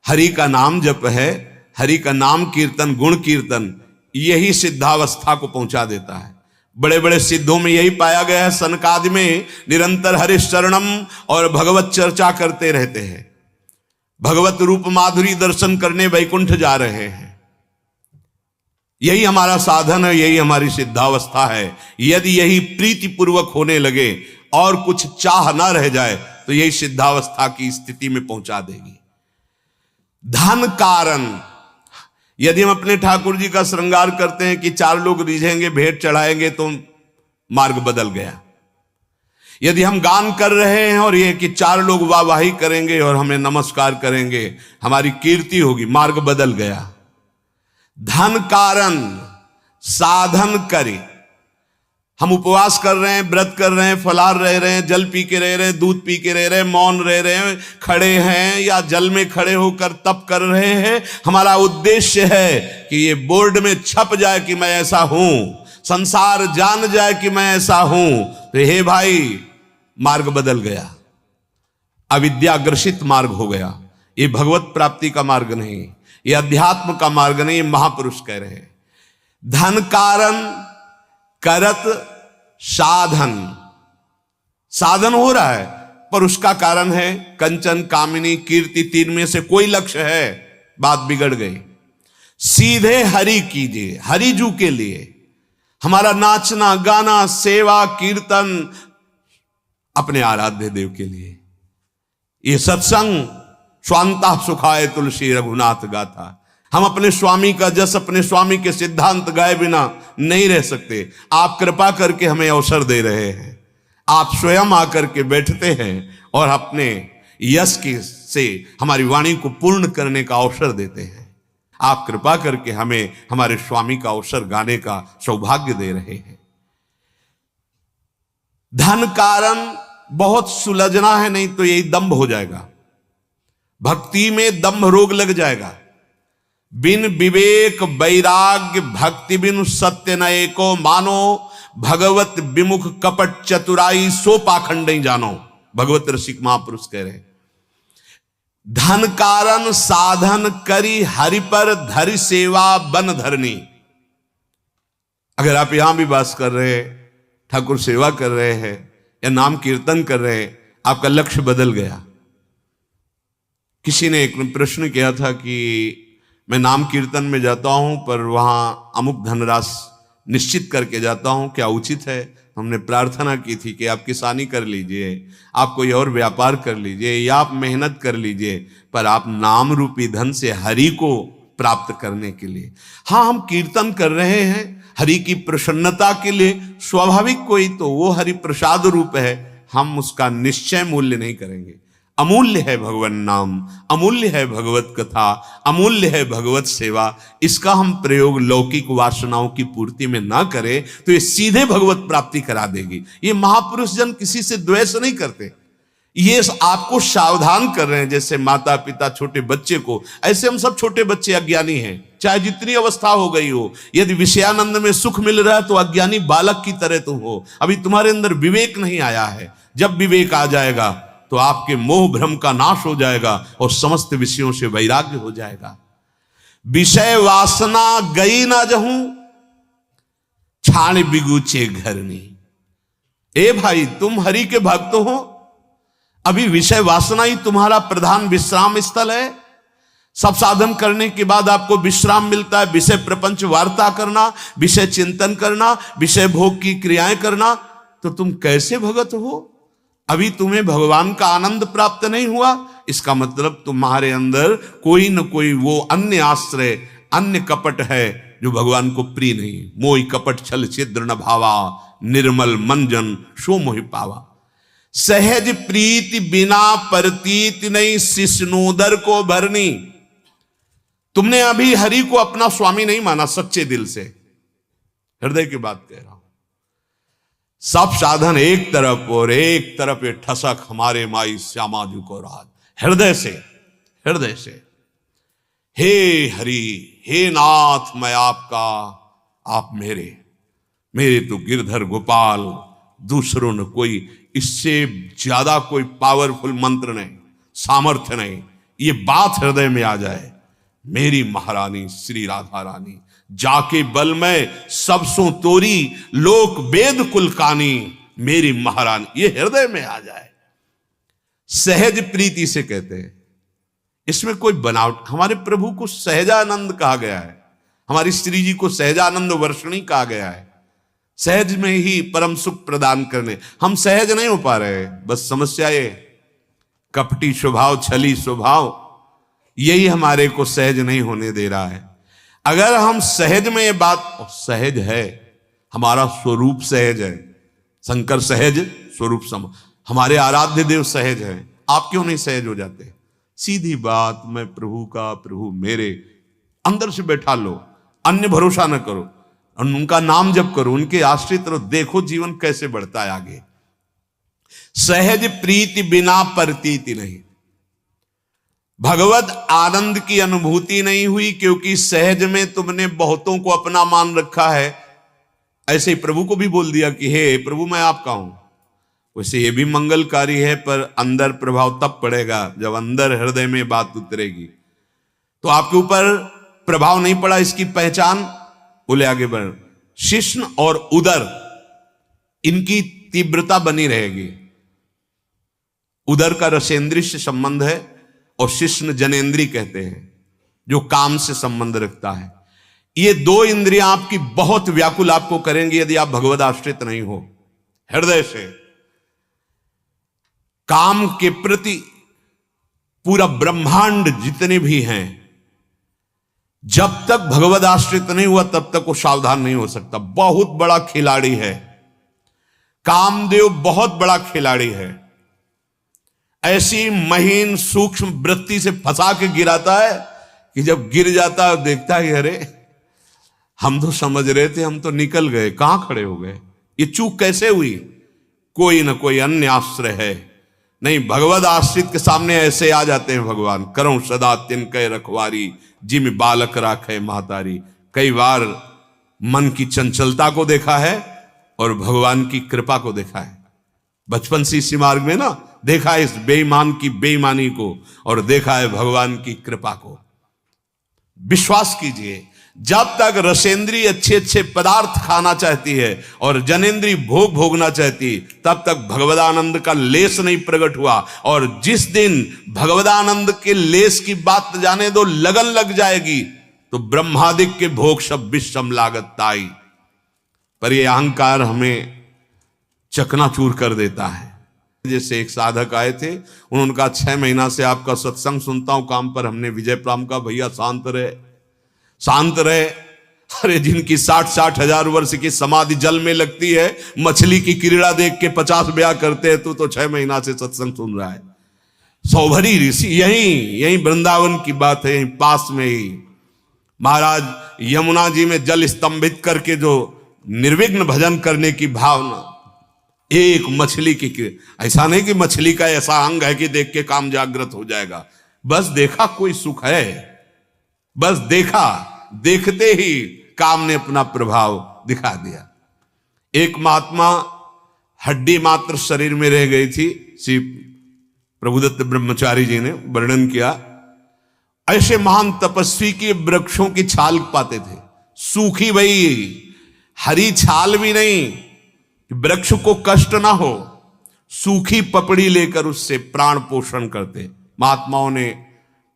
S1: हरि का नाम जप है, हरि का नाम कीर्तन गुण कीर्तन, यही सिद्धावस्था को पहुंचा देता है। बड़े बड़े सिद्धों में यही पाया गया है। सनकादि में निरंतर हरिशरणम और भगवत चर्चा करते रहते हैं, भगवत रूप माधुरी दर्शन करने वैकुंठ जा रहे हैं। यही हमारा साधन है, यही हमारी सिद्धावस्था है। यदि यही प्रीति पूर्वक होने लगे और कुछ चाह ना रह जाए, तो यही सिद्धावस्था की स्थिति में पहुंचा देगी। धन कारण, यदि हम अपने ठाकुर जी का श्रृंगार करते हैं कि 4 लोग रिझेंगे, भेंट चढ़ाएंगे, तो मार्ग बदल गया। यदि हम गान कर रहे हैं और ये कि 4 लोग वाहवाही करेंगे और हमें नमस्कार करेंगे, हमारी कीर्ति होगी, मार्ग बदल गया। धन कारण साधन करे, हम उपवास कर रहे हैं, व्रत कर रहे हैं, फलाहार रह रहे हैं, जल पी के रह रहे हैं, दूध पी के रह रहे हैं, मौन रह रहे हैं, खड़े हैं या जल में खड़े होकर तप कर रहे हैं। हमारा उद्देश्य है कि ये बोर्ड में छप जाए कि मैं ऐसा हूं, संसार जान जाए कि मैं ऐसा हूं। तो हे भाई, मार्ग बदल गया, अविद्याग्रसित मार्ग हो गया। ये भगवत प्राप्ति का मार्ग नहीं, ये अध्यात्म का मार्ग नहीं। ये महापुरुष कह रहे हैं धन कारण करत साधन, साधन हो रहा है पर उसका कारण है कंचन कामिनी कीर्ति, 3 में से कोई लक्ष्य है, बात बिगड़ गई। सीधे हरि कीजिए, हरिजू के लिए हमारा नाचना गाना सेवा कीर्तन अपने आराध्य देव के लिए। ये सत्संग स्वांता सुखाए तुलसी रघुनाथ गाथा, हम अपने स्वामी का जस, अपने स्वामी के सिद्धांत गाए बिना नहीं रह सकते। आप कृपा करके हमें अवसर दे रहे हैं, आप स्वयं आकर के बैठते हैं और अपने यश की से हमारी वाणी को पूर्ण करने का अवसर देते हैं। आप कृपा करके हमें हमारे स्वामी का अवसर गाने का सौभाग्य दे रहे हैं। धन कारण बहुत सुलझना है, नहीं तो यही दंभ हो जाएगा। भक्ति में दंभ रोग लग जाएगा। बिन विवेक वैराग्य भक्ति बिनु सत्य न एको मानो, भगवत विमुख कपट चतुराई सो पाखंड नहीं जानो। भगवत रसिक महापुरुष कह रहे, धन कारण साधन करी हरि पर धरि सेवा बन धरनी। अगर आप यहां भी वास कर रहे हैं, ठाकुर सेवा कर रहे हैं या नाम कीर्तन कर रहे हैं, आपका लक्ष्य बदल गया। किसी ने एक प्रश्न किया था कि मैं नाम कीर्तन में जाता हूं पर वहां अमुक धनराशि निश्चित करके जाता हूं, क्या उचित है? हमने प्रार्थना की थी कि आप किसानी कर लीजिए, आप कोई और व्यापार कर लीजिए या आप मेहनत कर लीजिए, पर आप नाम रूपी धन से हरि को प्राप्त करने के लिए। हाँ, हम कीर्तन कर रहे हैं, हरि की प्रसन्नता के लिए स्वाभाविक कोई तो वो हरि प्रसाद रूप है, हम उसका निश्चय मूल्य नहीं करेंगे। अमूल्य है भगवन नाम, अमूल्य है भगवत कथा, अमूल्य है भगवत सेवा। इसका हम प्रयोग लौकिक वासनाओं की पूर्ति में ना करें तो ये सीधे भगवत प्राप्ति करा देगी। ये महापुरुष जन किसी से द्वेष नहीं करते, ये आपको सावधान कर रहे हैं। जैसे माता पिता छोटे बच्चे को, ऐसे हम सब छोटे बच्चे अज्ञानी हैं, चाहे जितनी अवस्था हो गई हो। यदि विषयानंद में सुख मिल रहा है तो अज्ञानी बालक की तरह तुम हो, अभी तुम्हारे अंदर विवेक नहीं आया है। जब विवेक आ जाएगा तो आपके मोह भ्रम का नाश हो जाएगा और समस्त विषयों से वैराग्य हो जाएगा। विषय वासना गई ना जहूं, छाण बिगुचे घरनी। ए भाई, तुम हरि के भक्त हो, अभी विषय वासना ही तुम्हारा प्रधान विश्राम स्थल है। सब साधन करने के बाद आपको विश्राम मिलता है, विषय प्रपंच वार्ता करना, विषय चिंतन करना, विषय भोग की क्रियाएं करना, तो तुम कैसे भगत हो? अभी तुम्हें भगवान का आनंद प्राप्त नहीं हुआ। इसका मतलब तुम्हारे अंदर कोई न कोई वो अन्य आश्रय, अन्य कपट है जो भगवान को प्रिय नहीं। मोहि कपट छल छिद्र न भावा, निर्मल मंजन सो मोहि पावा। सहज प्रीति बिना परतीत नहीं, शिष्णोदर को भरनी। तुमने अभी हरि को अपना स्वामी नहीं माना सच्चे दिल से, हृदय की बात कह रहा हूं। सब साधन एक तरफ और एक तरफ ये ठसक हमारे माई श्यामा जी को राज। हृदय से, हृदय से, हे हरि, हे नाथ, मैं आपका, आप मेरे, मेरे तो गिरधर गोपाल, दूसरों ने कोई इससे ज्यादा कोई पावरफुल मंत्र नहीं, सामर्थ्य नहीं। ये बात हृदय में आ जाए, मेरी महारानी श्री राधा रानी, जाके बल में सब सो तोरी, लोक वेद कुलकानी, मेरी महारानी, ये हृदय में आ जाए। सहज प्रीति से कहते हैं, इसमें कोई बनावट। हमारे प्रभु को सहजानंद कहा गया है, हमारी श्री जी को सहजानंद वर्षणी कहा गया है। सहज में ही परम सुख प्रदान करने, हम सहज नहीं हो पा रहे। बस समस्या ये कपटी स्वभाव, छली स्वभाव, यही हमारे को सहज नहीं होने दे रहा है। अगर हम सहज में ये बात, सहज है, हमारा स्वरूप सहज है, शंकर सहज स्वरूप सम, हमारे आराध्य देव सहज है, आप क्यों नहीं सहज हो जाते? सीधी बात, मैं प्रभु का, प्रभु मेरे, अंदर से बैठा लो, अन्य भरोसा न करो, उनका नाम जप करो, उनके आश्रित रहो, देखो जीवन कैसे बढ़ता है आगे। सहज प्रीति बिना परतीति नहीं, भगवत आनंद की अनुभूति नहीं हुई क्योंकि सहज में तुमने बहुतों को अपना मान रखा है। ऐसे ही प्रभु को भी बोल दिया कि हे प्रभु मैं आपका हूं। वैसे ये भी मंगलकारी है, पर अंदर प्रभाव तब पड़ेगा जब अंदर हृदय में बात उतरेगी। तो आपके ऊपर प्रभाव नहीं पड़ा, इसकी पहचान, बोले आगे बढ़, शिश्न और उदर, इनकी तीव्रता बनी रहेगी। उदर का रसेंद्री से संबंध है और शिश्न जनेन्द्री कहते हैं, जो काम से संबंध रखता है। ये दो इंद्रियां आपकी बहुत व्याकुल आपको करेंगी यदि आप भगवद आश्रित नहीं हो। हृदय से काम के प्रति पूरा ब्रह्मांड जितने भी हैं, जब तक भगवद आश्रित नहीं हुआ तब तक वो सावधान नहीं हो सकता। बहुत बड़ा खिलाड़ी है कामदेव, बहुत बड़ा खिलाड़ी है। ऐसी महीन सूक्ष्म वृत्ति से फंसा के गिराता है कि जब गिर जाता है देखता है अरे हम तो समझ रहे थे, हम तो निकल गए, कहां खड़े हो गए, ये चूक कैसे हुई? कोई ना कोई अन्य आश्रय है। नहीं, भगवद आश्रित के सामने ऐसे आ जाते हैं भगवान, करो सदा तिनके रखवारी, जिम बालक राखे महतारी। कई बार मन की चंचलता को देखा है और भगवान की कृपा को देखा है। बचपन से इसी मार्ग में ना देखा है इस बेईमान की बेईमानी को और देखा है भगवान की कृपा को। विश्वास कीजिए, जब तक रसेंद्री अच्छे अच्छे पदार्थ खाना चाहती है और जनेन्द्री भोग भोगना चाहती, तब तक भगवदानंद का लेस नहीं प्रकट हुआ। और जिस दिन भगवदानंद के लेस की बात जाने दो, लगन लग जाएगी, तो ब्रह्मादिक के भोग सब विषम लागत ताई। पर यह अहंकार हमें चकनाचूर कर देता है। जैसे एक साधक आए थे, उन्होंने कहा 6 महीना से आपका सत्संग सुनता हूं, काम पर हमने विजय प्राम का, भैया शांत रहे शांत रहे, अरे जिनकी 60-60 हजार वर्ष की समाधि जल में लगती है, मछली की क्रीड़ा देख के 50 ब्याह करते हैं, तू तो 6 महीना से सत्संग सुन रहा है। सौभरी ऋषि, यही वृंदावन की बात है, यही पास में ही महाराज यमुना जी में जल स्तंभित करके जो निर्विघ्न भजन करने की भावना, एक मछली की, ऐसा नहीं कि मछली का ऐसा अंग है कि देख के काम जागृत हो जाएगा, बस देखा कोई सुख है, बस देखा, देखते ही काम ने अपना प्रभाव दिखा दिया। एक महात्मा हड्डी मात्र शरीर में रह गई थी, श्री प्रभुदत्त ब्रह्मचारी जी ने वर्णन किया। ऐसे महान तपस्वी की वृक्षों की छाल पाते थे, सूखी भई, हरी छाल भी नहीं, वृक्ष को कष्ट ना हो, सूखी पपड़ी लेकर उससे प्राण पोषण करते। महात्माओं ने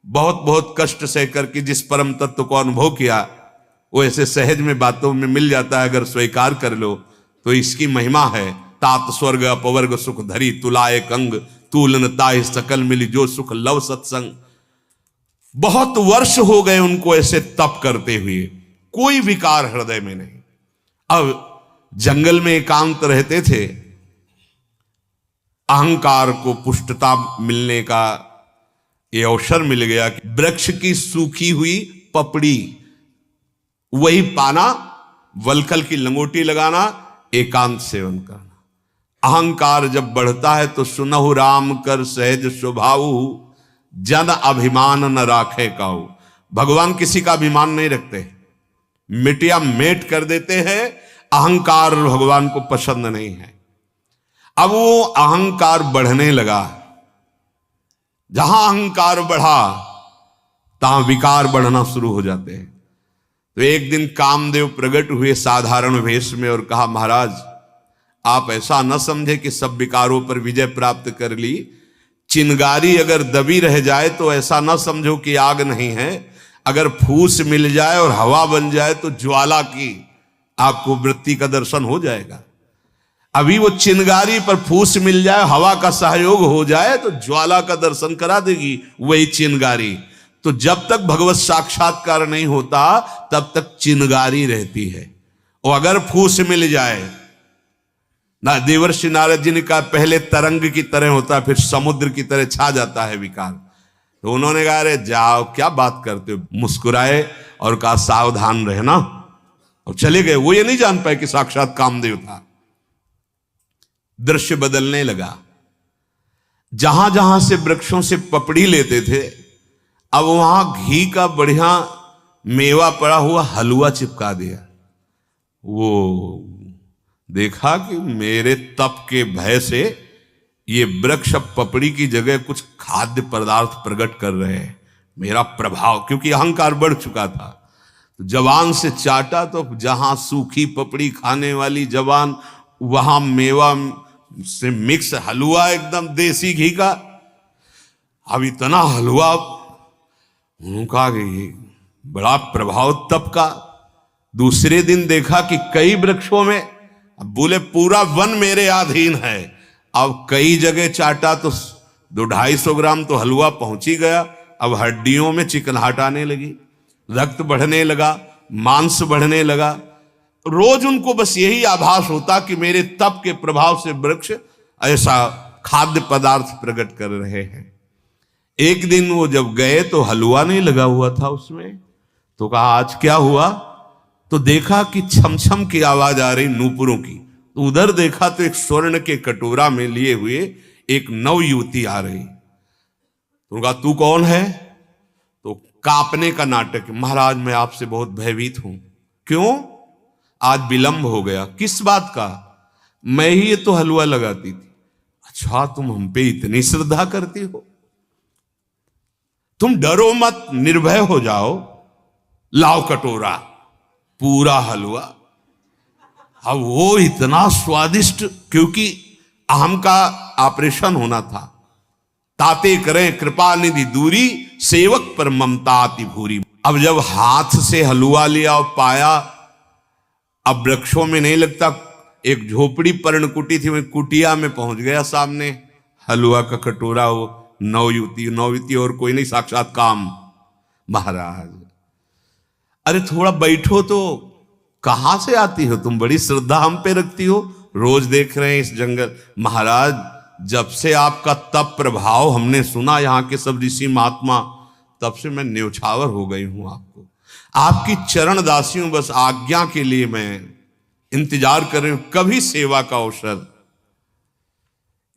S1: बहुत बहुत कष्ट सहकर के जिस परम तत्व को अनुभव किया, वो ऐसे सहज में बातों में मिल जाता है, अगर स्वीकार कर लो तो इसकी महिमा है। तात स्वर्ग अपवर्ग सुख धरी, तुलाए कंग तूलन ताहि सकल मिली, जो सुख लव सत्संग। बहुत वर्ष हो गए उनको ऐसे तप करते हुए, कोई विकार हृदय में नहीं। अब जंगल में एकांत रहते थे, अहंकार को पुष्टता मिलने का ये अवसर मिल गया कि वृक्ष की सूखी हुई पपड़ी वही पाना, वलकल की लंगोटी लगाना, एकांत सेवन करना। अहंकार जब बढ़ता है तो सुनहु राम कर सहज स्वभाव, जन अभिमान न राखे काऊ। भगवान किसी का अभिमान नहीं रखते, मिटिया मेट कर देते हैं। अहंकार भगवान को पसंद नहीं है। अब वो अहंकार बढ़ने लगा, जहां अहंकार बढ़ा तहां विकार बढ़ना शुरू हो जाते हैं। तो एक दिन कामदेव प्रकट हुए साधारण वेश में और कहा, महाराज आप ऐसा न समझे कि सब विकारों पर विजय प्राप्त कर ली। चिंगारी अगर दबी रह जाए तो ऐसा न समझो कि आग नहीं है, अगर फूस मिल जाए और हवा बन जाए तो ज्वाला की आपको वृत्ति का दर्शन हो जाएगा। अभी वो चिंगारी पर फूस मिल जाए, हवा का सहयोग हो जाए तो ज्वाला का दर्शन करा देगी वही चिंगारी। तो जब तक भगवत साक्षात्कार नहीं होता तब तक चिंगारी रहती है, और अगर फूस मिल जाए ना, देवर्षि नारद जी ने कहा पहले तरंग की तरह होता, फिर समुद्र की तरह छा जाता है विकार। तो उन्होंने कहा अरे जाओ, क्या बात करते हो, मुस्कुराए और कहा सावधान रहना, और चले गए। वो ये नहीं जान पाए कि साक्षात कामदेव था। दृश्य बदलने लगा, जहां जहां से वृक्षों से पपड़ी लेते थे, अब वहां घी का बढ़िया मेवा पड़ा हुआ हलवा चिपका दिया। वो देखा कि मेरे तप के भय से ये वृक्ष पपड़ी की जगह कुछ खाद्य पदार्थ प्रकट कर रहे हैं। मेरा प्रभाव, क्योंकि अहंकार बढ़ चुका था, तो जवान से चाटा तो जहां सूखी पपड़ी खाने वाली जवान, वहां मेवा से मिक्स हलवा एकदम देसी घी का। अब इतना हलवा, उनका बड़ा प्रभाव तप का। दूसरे दिन देखा कि कई वृक्षों में, अब बोले पूरा वन मेरे अधीन है। अब कई जगह चाटा तो 200-250 ग्राम तो हलवा पहुंच ही गया। अब हड्डियों में चिकनाहट आने लगी, रक्त बढ़ने लगा, मांस बढ़ने लगा। रोज उनको बस यही आभास होता कि मेरे तप के प्रभाव से वृक्ष ऐसा खाद्य पदार्थ प्रकट कर रहे हैं। एक दिन वो जब गए तो हलवा नहीं लगा हुआ था उसमें, तो कहा आज क्या हुआ, तो देखा कि छमछम की आवाज आ रही नूपुरों की। तो उधर देखा तो एक स्वर्ण के कटोरा में लिए हुए एक नव युवती आ रही। तो कहा तू कौन है, तो कांपने का नाटक, महाराज मैं आपसे बहुत भयभीत हूं। क्यों, आज विलंब हो गया। किस बात का, मैं ही ये तो हलवा लगाती थी। अच्छा तुम हम पे इतनी श्रद्धा करती हो, तुम डरो मत, निर्भय हो जाओ, लाओ कटोरा, पूरा हलवा। अब वो इतना स्वादिष्ट, क्योंकि अहम का ऑपरेशन होना था। ताते करें कृपा निधि दूरी, सेवक पर ममता अति भूरी। अब जब हाथ से हलवा लिया और पाया, अब वृक्षों में नहीं लगता, एक झोपड़ी पर्णकुटी थी, वहीं कुटिया में पहुंच गया सामने हलवा का कटोरा। वो नवयुवती और कोई नहीं, साक्षात काम महाराज। अरे थोड़ा बैठो तो कहां से आती हो तुम? बड़ी श्रद्धा हम पे रखती हो, रोज देख रहे हैं इस जंगल। महाराज, जब से आपका तप प्रभाव हमने सुना, यहाँ के सब ऋषि महात्मा, तब से मैं न्यौछावर हो गई हूं आपको। आपकी चरण दासी हूं, बस आज्ञा के लिए मैं इंतजार कर रही हूं, कभी सेवा का अवसर।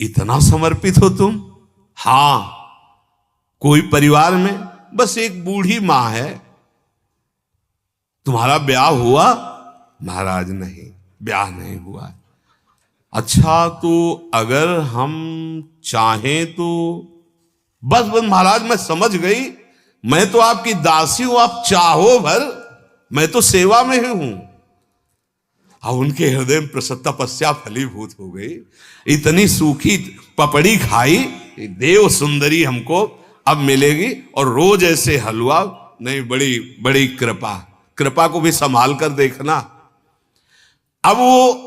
S1: इतना समर्पित हो तुम? हां, कोई परिवार में बस एक बूढ़ी मां है। तुम्हारा ब्याह हुआ? महाराज नहीं, ब्याह नहीं हुआ। अच्छा, तो अगर हम चाहें तो? बस बस महाराज, मैं समझ गई, मैं तो आपकी दासी हूं, आप चाहो भर, मैं तो सेवा में ही हूं। अब उनके हृदय में तपस्या फलीभूत हो गई। इतनी सूखी पपड़ी खाई, देव सुंदरी हमको अब मिलेगी, और रोज ऐसे हलवा नहीं। बड़ी बड़ी कृपा, कृपा को भी संभाल कर देखना। अब वो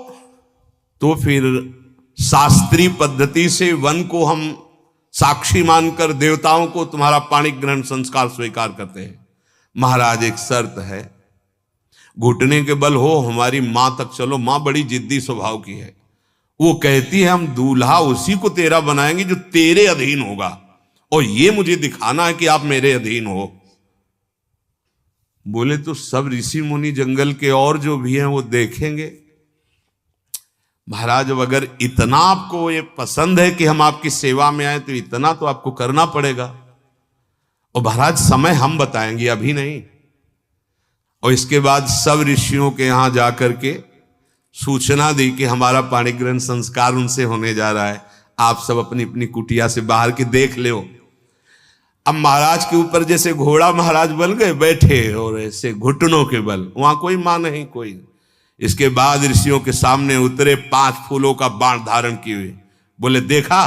S1: तो फिर शास्त्रीय पद्धति से वन को हम साक्षी मानकर देवताओं को तुम्हारा पाणी ग्रहण संस्कार स्वीकार करते हैं। महाराज, एक शर्त है, घुटने के बल हो हमारी मां तक चलो। मां बड़ी जिद्दी स्वभाव की है, वो कहती है हम दूल्हा उसी को तेरा बनाएंगे जो तेरे अधीन होगा, और ये मुझे दिखाना है कि आप मेरे अधीन हो। बोले तो सब ऋषि मुनि जंगल के और जो भी हैं वो देखेंगे। महाराज, अब अगर इतना आपको ये पसंद है कि हम आपकी सेवा में आए, तो इतना तो आपको करना पड़ेगा। और महाराज, समय हम बताएंगे, अभी नहीं। और इसके बाद सब ऋषियों के यहां जाकर के सूचना दी कि हमारा पाणी ग्रहण संस्कार उनसे होने जा रहा है, आप सब अपनी अपनी कुटिया से बाहर के देख लो। अब महाराज के ऊपर जैसे घोड़ा महाराज बन गए बैठे, और ऐसे घुटनों के बल, वहां कोई मां नहीं, कोई। इसके बाद ऋषियों के सामने उतरे, 5 फूलों का बाण धारण किए हुए। बोले, देखा,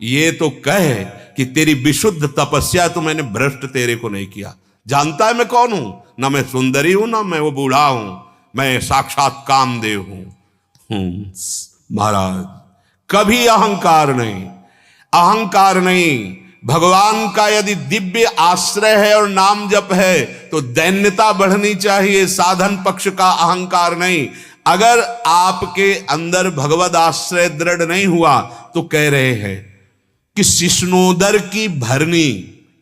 S1: ये तो कहे कि तेरी विशुद्ध तपस्या तो मैंने भ्रष्ट तेरे को नहीं किया। जानता है मैं कौन हूं? ना मैं सुंदरी हूं, ना मैं वो बूढ़ा हूं, मैं साक्षात कामदेव हूं। महाराज, कभी अहंकार नहीं, अहंकार नहीं। भगवान का यदि दिव्य आश्रय है और नाम जप है, तो दैन्यता बढ़नी चाहिए, साधन पक्ष का अहंकार नहीं। अगर आपके अंदर भगवद आश्रय दृढ़ नहीं हुआ, तो कह रहे हैं कि शिश्नोदर की भरनी,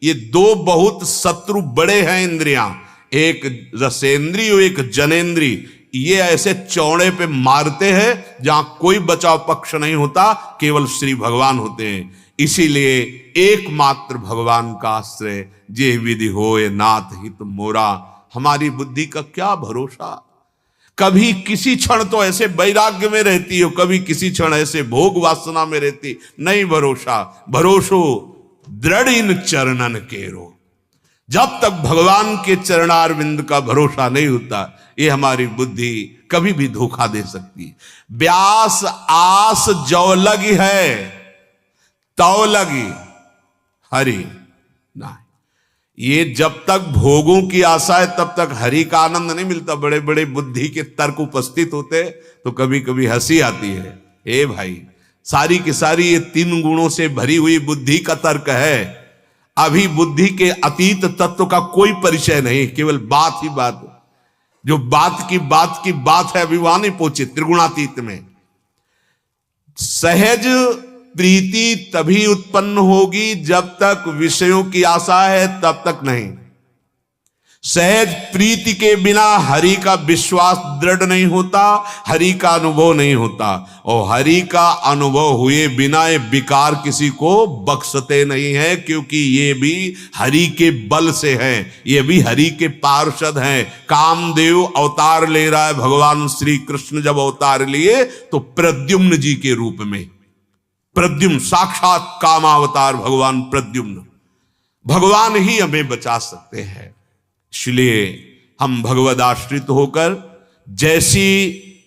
S1: ये 2 बहुत शत्रु बड़े हैं इंद्रियां, एक रसेंद्री और एक जनेंद्री। ये ऐसे चौड़े पे मारते हैं जहां कोई बचाव पक्ष नहीं होता, केवल श्री भगवान होते हैं। इसीलिए एकमात्र भगवान का आश्रय, जे विधि होए नाथ हित मोरा। हमारी बुद्धि का क्या भरोसा? कभी किसी क्षण तो ऐसे वैराग्य में रहती हो, कभी किसी क्षण ऐसे भोग वासना में रहती, नहीं भरोसा। भरोसो दृढ़ इन चरणन केरो। जब तक भगवान के चरणारविंद का भरोसा नहीं होता, ये हमारी बुद्धि कभी भी धोखा दे सकती। व्यास आस जो लगी है, तौ लगी हरि ना। ये जब तक भोगों की आशा है, तब तक हरि का आनंद नहीं मिलता। बड़े बड़े बुद्धि के तर्क उपस्थित होते तो कभी कभी हंसी आती है। हे भाई, सारी की सारी ये 3 गुणों से भरी हुई बुद्धि का तर्क है। अभी बुद्धि के अतीत तत्व का कोई परिचय नहीं, केवल बात ही बात। जो बात की बात है, अभी वहां नहीं पहुंचे त्रिगुणातीत में। सहज प्रीति तभी उत्पन्न होगी जब तक विषयों की आशा है, तब तक नहीं। सहज प्रीति के बिना हरि का विश्वास दृढ़ नहीं होता, हरि का अनुभव नहीं होता। और हरि का अनुभव हुए बिना ये विकार किसी को बख्शते नहीं है, क्योंकि ये भी हरि के बल से हैं, ये भी हरि के पार्षद हैं। कामदेव अवतार ले रहा है, भगवान श्री कृष्ण जब अवतार लिए तो प्रद्युम्न जी के रूप में। प्रद्युम्न साक्षात कामावतार भगवान प्रद्युम्न, भगवान ही हमें बचा सकते हैं। इसलिए हम भगवद आश्रित होकर जैसी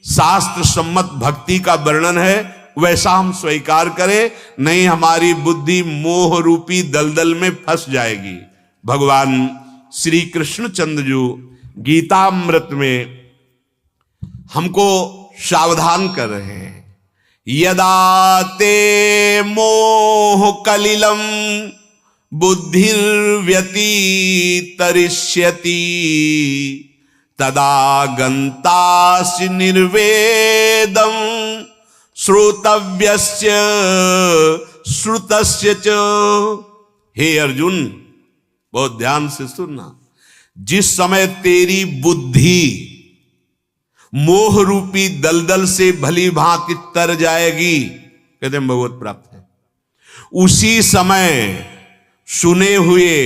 S1: शास्त्र सम्मत भक्ति का वर्णन है वैसा हम स्वीकार करें, नहीं हमारी बुद्धि मोह रूपी दलदल में फंस जाएगी। भगवान श्री कृष्णचंद्र जी गीतामृत में हमको सावधान कर रहे हैं। यदा ते मोह कलिलम बुद्धिर्व्यतितरिष्यति तदा गंतासि निर्वेदम श्रोतव्यस्य श्रुतस्य च। हे अर्जुन, बहुत ध्यान से सुनना, जिस समय तेरी बुद्धि मोह रूपी दलदल से भली भांति तर जाएगी, कहते हैं भगवत प्राप्त है, उसी समय सुने हुए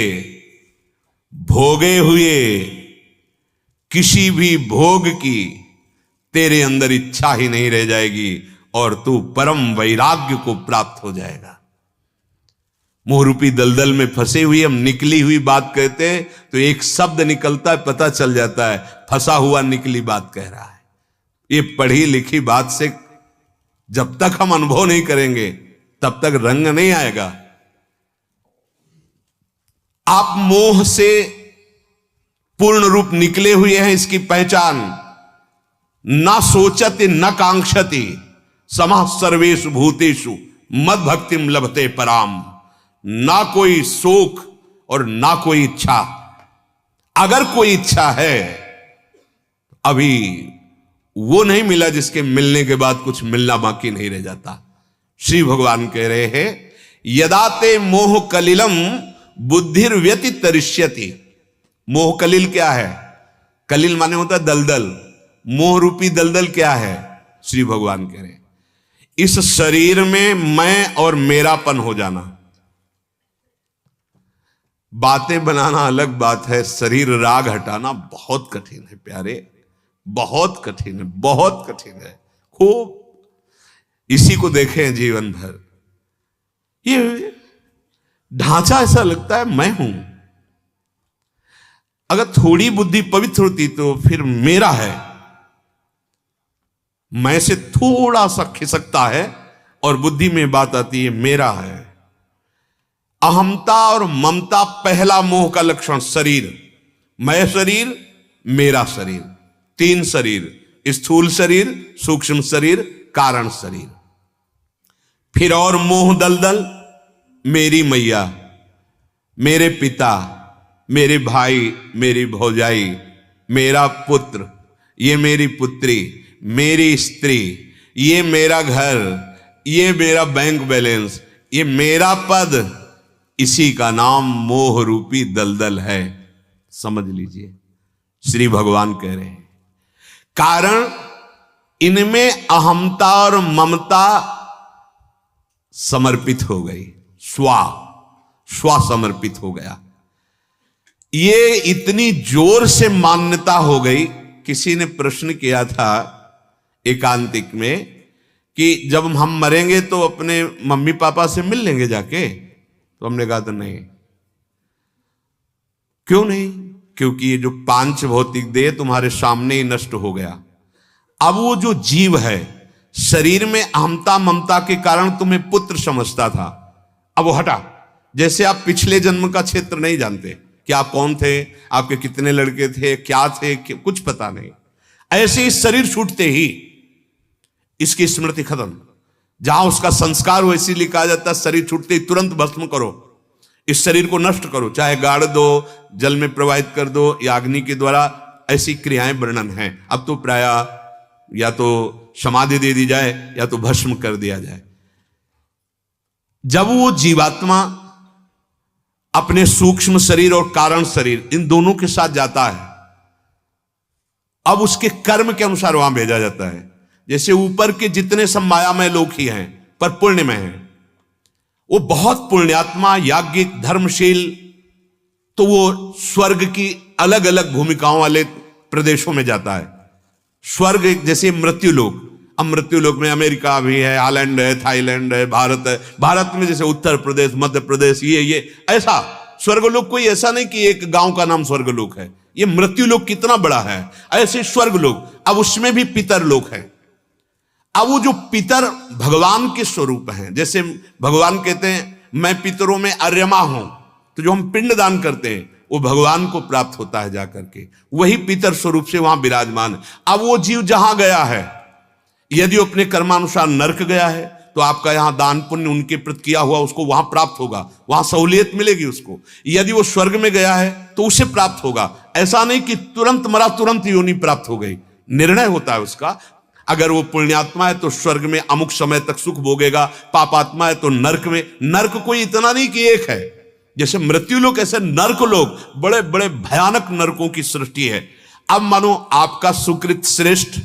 S1: भोगे हुए किसी भी भोग की तेरे अंदर इच्छा ही नहीं रह जाएगी और तू परम वैराग्य को प्राप्त हो जाएगा। मोहरूपी दलदल में फंसे हुए हम निकली हुई बात कहते हैं तो एक शब्द निकलता है, पता चल जाता है फंसा हुआ निकली बात कह रहा है। ये पढ़ी लिखी बात से जब तक हम अनुभव नहीं करेंगे तब तक रंग नहीं आएगा। आप मोह से पूर्ण रूप निकले हुए हैं, इसकी पहचान न सोचति न कांक्षति समः सर्वेषु भूतेषु मद भक्तिम लभते पराम। ना कोई शोक और ना कोई इच्छा। अगर कोई इच्छा है, अभी वो नहीं मिला जिसके मिलने के बाद कुछ मिलना बाकी नहीं रह जाता। श्री भगवान कह रहे हैं यदा ते मोह कलिलम बुद्धिर व्यतितरिष्यति। मोह कलिल क्या है? कलिल माने होता है दलदल। मोह रूपी दलदल क्या है? श्री भगवान कह रहे हैं इस शरीर में मैं और मेरापन हो जाना। बातें बनाना अलग बात है, शरीर राग हटाना बहुत कठिन है प्यारे, बहुत कठिन है, बहुत कठिन है। खूब इसी को देखें जीवन भर। ये ढांचा ऐसा लगता है मैं हूं। अगर थोड़ी बुद्धि पवित्र होती तो फिर मेरा है, मैं से थोड़ा सा खिसकता है और बुद्धि में बात आती है मेरा है। अहमता और ममता पहला मोह का लक्षण। शरीर, मैं शरीर, मेरा शरीर, तीन शरीर, स्थूल शरीर, सूक्ष्म शरीर, कारण शरीर। फिर और मोह दलदल, मेरी मैया, मेरे पिता, मेरे भाई, मेरी भौजाई, मेरा पुत्र, ये मेरी पुत्री, मेरी स्त्री, ये मेरा घर, ये मेरा बैंक बैलेंस, ये मेरा पद, इसी का नाम मोह रूपी दलदल है। समझ लीजिए श्री भगवान कह रहे हैं कारण इनमें अहमता और ममता समर्पित हो गई, स्व समर्पित हो गया। ये इतनी जोर से मान्यता हो गई। किसी ने प्रश्न किया था एकांतिक में कि जब हम मरेंगे तो अपने मम्मी पापा से मिल लेंगे जाके, तो हमने कहा तो नहीं। क्यों नहीं? क्योंकि ये जो पांच भौतिक देह तुम्हारे सामने ही नष्ट हो गया। अब वो जो जीव है शरीर में अहमता ममता के कारण तुम्हें पुत्र समझता था, अब वो हटा। जैसे आप पिछले जन्म का क्षेत्र नहीं जानते कि आप कौन थे, आपके कितने लड़के थे, क्या थे, कुछ पता नहीं। ऐसे ही शरीर छूटते ही इसकी स्मृति खत्म। जहां उसका संस्कार हो, इसीलिए कहा जाता है शरीर छूटते ही तुरंत भस्म करो, इस शरीर को नष्ट करो, चाहे गाड़ दो, जल में प्रवाहित कर दो या अग्नि के द्वारा। ऐसी क्रियाएं वर्णन हैं। अब तो प्राय या तो समाधि दे दी जाए या तो भस्म कर दिया जाए। जब वो जीवात्मा अपने सूक्ष्म शरीर और कारण शरीर इन दोनों के साथ जाता है, अब उसके कर्म के अनुसार वहां भेजा जाता है। जैसे ऊपर के जितने सब मायामय लोग ही हैं पर पुण्य में हैं, वो बहुत पुण्यात्मा, याज्ञिक, धर्मशील, तो वो स्वर्ग की अलग अलग भूमिकाओं वाले प्रदेशों में जाता है। स्वर्ग जैसे मृत्यु लोक, अब मृत्यु लोक में अमेरिका भी है, हालैंड है, थाईलैंड है, भारत है। भारत में जैसे उत्तर प्रदेश, मध्य प्रदेश, ये ऐसा स्वर्गलोक कोई ऐसा नहीं कि एक गांव का नाम स्वर्गलोक है। ये मृत्यु लोक कितना बड़ा है, ऐसे स्वर्गलोक। अब उसमें भी पितर लोक है। अब वो जो पितर भगवान के स्वरूप हैं, जैसे भगवान कहते हैं मैं पितरों में अर्यमा हूं, तो जो हम पिंड दान करते हैं वो भगवान को प्राप्त होता है जाकर के, वही पितर स्वरूप से वहां विराजमान है। अब वो जीव जहां गया है, यदि वो अपने कर्मानुसार नरक गया है तो आपका यहां दान पुण्य उनके प्रति किया हुआ उसको वहां प्राप्त होगा, वहां सहूलियत मिलेगी उसको। यदि वो स्वर्ग में गया है तो उसे प्राप्त होगा। ऐसा नहीं कि तुरंत मरा तुरंत योनि प्राप्त हो गई, निर्णय होता है उसका। अगर वो पुण्यात्मा है तो स्वर्ग में अमुक समय तक सुख भोगेगा, पापात्मा है तो नरक में। नरक कोई इतना नहीं कि एक है, जैसे मृत्यु लोक ऐसे नरक लोक, बड़े बड़े भयानक नरकों की सृष्टि है। अब मानो आपका सुकृत श्रेष्ठ,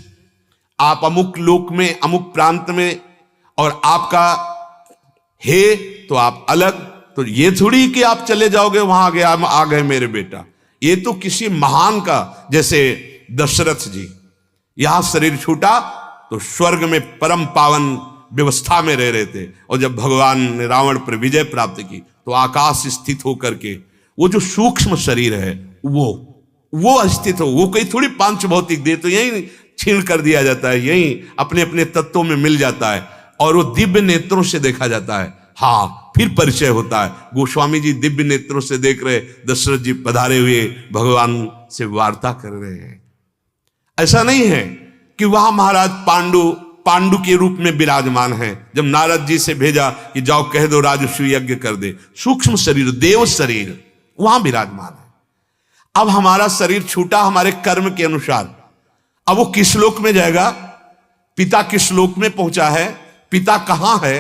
S1: आप अमुक लोक में अमुक प्रांत में, और आपका है तो आप अलग, तो ये थोड़ी कि आप चले जाओगे वहां आ गए मेरे बेटा। ये तो किसी महान का, जैसे दशरथ जी यहां शरीर छूटा तो स्वर्ग में परम पावन व्यवस्था में रह रहे थे, और जब भगवान ने रावण पर विजय प्राप्त की तो आकाश स्थित होकर के वो जो सूक्ष्म शरीर है वो स्थित हो, वो कोई थोड़ी पांच भौतिक देह, तो यही छीण कर दिया जाता है, यही अपने अपने तत्वों में मिल जाता है, और वो दिव्य नेत्रों से देखा जाता है। हाँ, फिर परिचय होता है। गोस्वामी जी दिव्य नेत्रों से देख रहे, दशरथ जी पधारे हुए भगवान से वार्ता कर रहे हैं। ऐसा नहीं है कि वहां महाराज पांडु के रूप में विराजमान है। जब नारद जी से भेजा कि जाओ कह दो राजसूय यज्ञ कर दे, सूक्ष्म शरीर, देव शरीर वहां विराजमान है। अब हमारा शरीर छूटा हमारे कर्म के अनुसार, अब वो किस लोक में जाएगा, पिता किस लोक में पहुंचा है, पिता कहां है,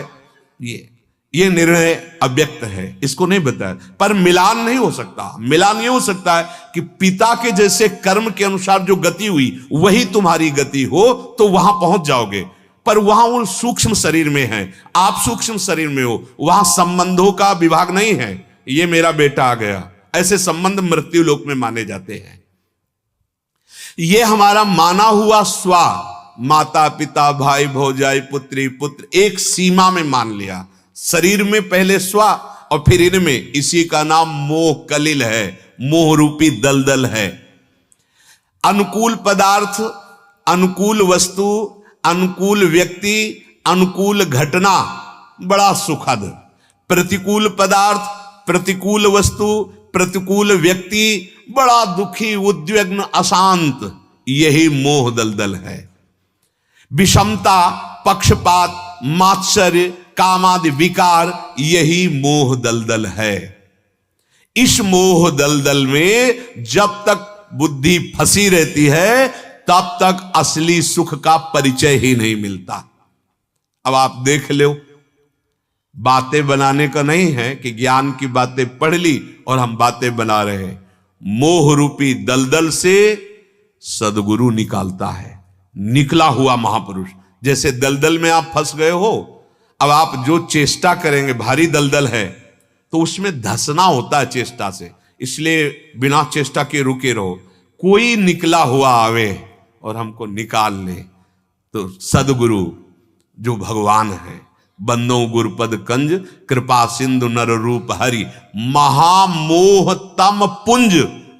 S1: ये निर्णय अव्यक्त है, इसको नहीं बताया। पर मिलान नहीं हो सकता। मिलान ये हो सकता है कि पिता के जैसे कर्म के अनुसार जो गति हुई वही तुम्हारी गति हो, तो वहां पहुंच जाओगे। पर वहां वो सूक्ष्म शरीर में है, आप सूक्ष्म शरीर में हो, वहां संबंधों का विभाग नहीं है। ये मेरा बेटा आ गया, ऐसे संबंध मृत्यु लोक में माने जाते हैं। ये हमारा माना हुआ स्वा, माता पिता भाई भौजाई पुत्री पुत्र, एक सीमा में मान लिया। शरीर में पहले स्वा और फिर इनमें, इसी का नाम मोह कलिल है, मोह रूपी दलदल है। अनुकूल पदार्थ, अनुकूल वस्तु, अनुकूल व्यक्ति, अनुकूल घटना बड़ा सुखद, प्रतिकूल पदार्थ, प्रतिकूल वस्तु, प्रतिकूल व्यक्ति बड़ा दुखी, उद्विग्न, अशांत, यही मोह दलदल है। विषमता, पक्षपात, मात्सर्य, कामादि विकार, यही मोह दलदल है। इस मोह दलदल में जब तक बुद्धि फंसी रहती है तब तक असली सुख का परिचय ही नहीं मिलता। अब आप देख लो, बातें बनाने का नहीं है कि ज्ञान की बातें पढ़ ली और हम बातें बना रहे हैं। मोह रूपी दलदल से सदगुरु निकालता है, निकला हुआ महापुरुष। जैसे दलदल में आप फंस गए हो, अब आप जो चेष्टा करेंगे, भारी दलदल है तो उसमें धंसना होता है चेष्टा से, इसलिए बिना चेष्टा के रुके रहो। कोई निकला हुआ आवे और हमको निकाल ले, तो सदगुरु जो भगवान है, बंदो गुरुपद कंज, कृपा सिंधु नर रूप हरि, महामोह तम पुंज,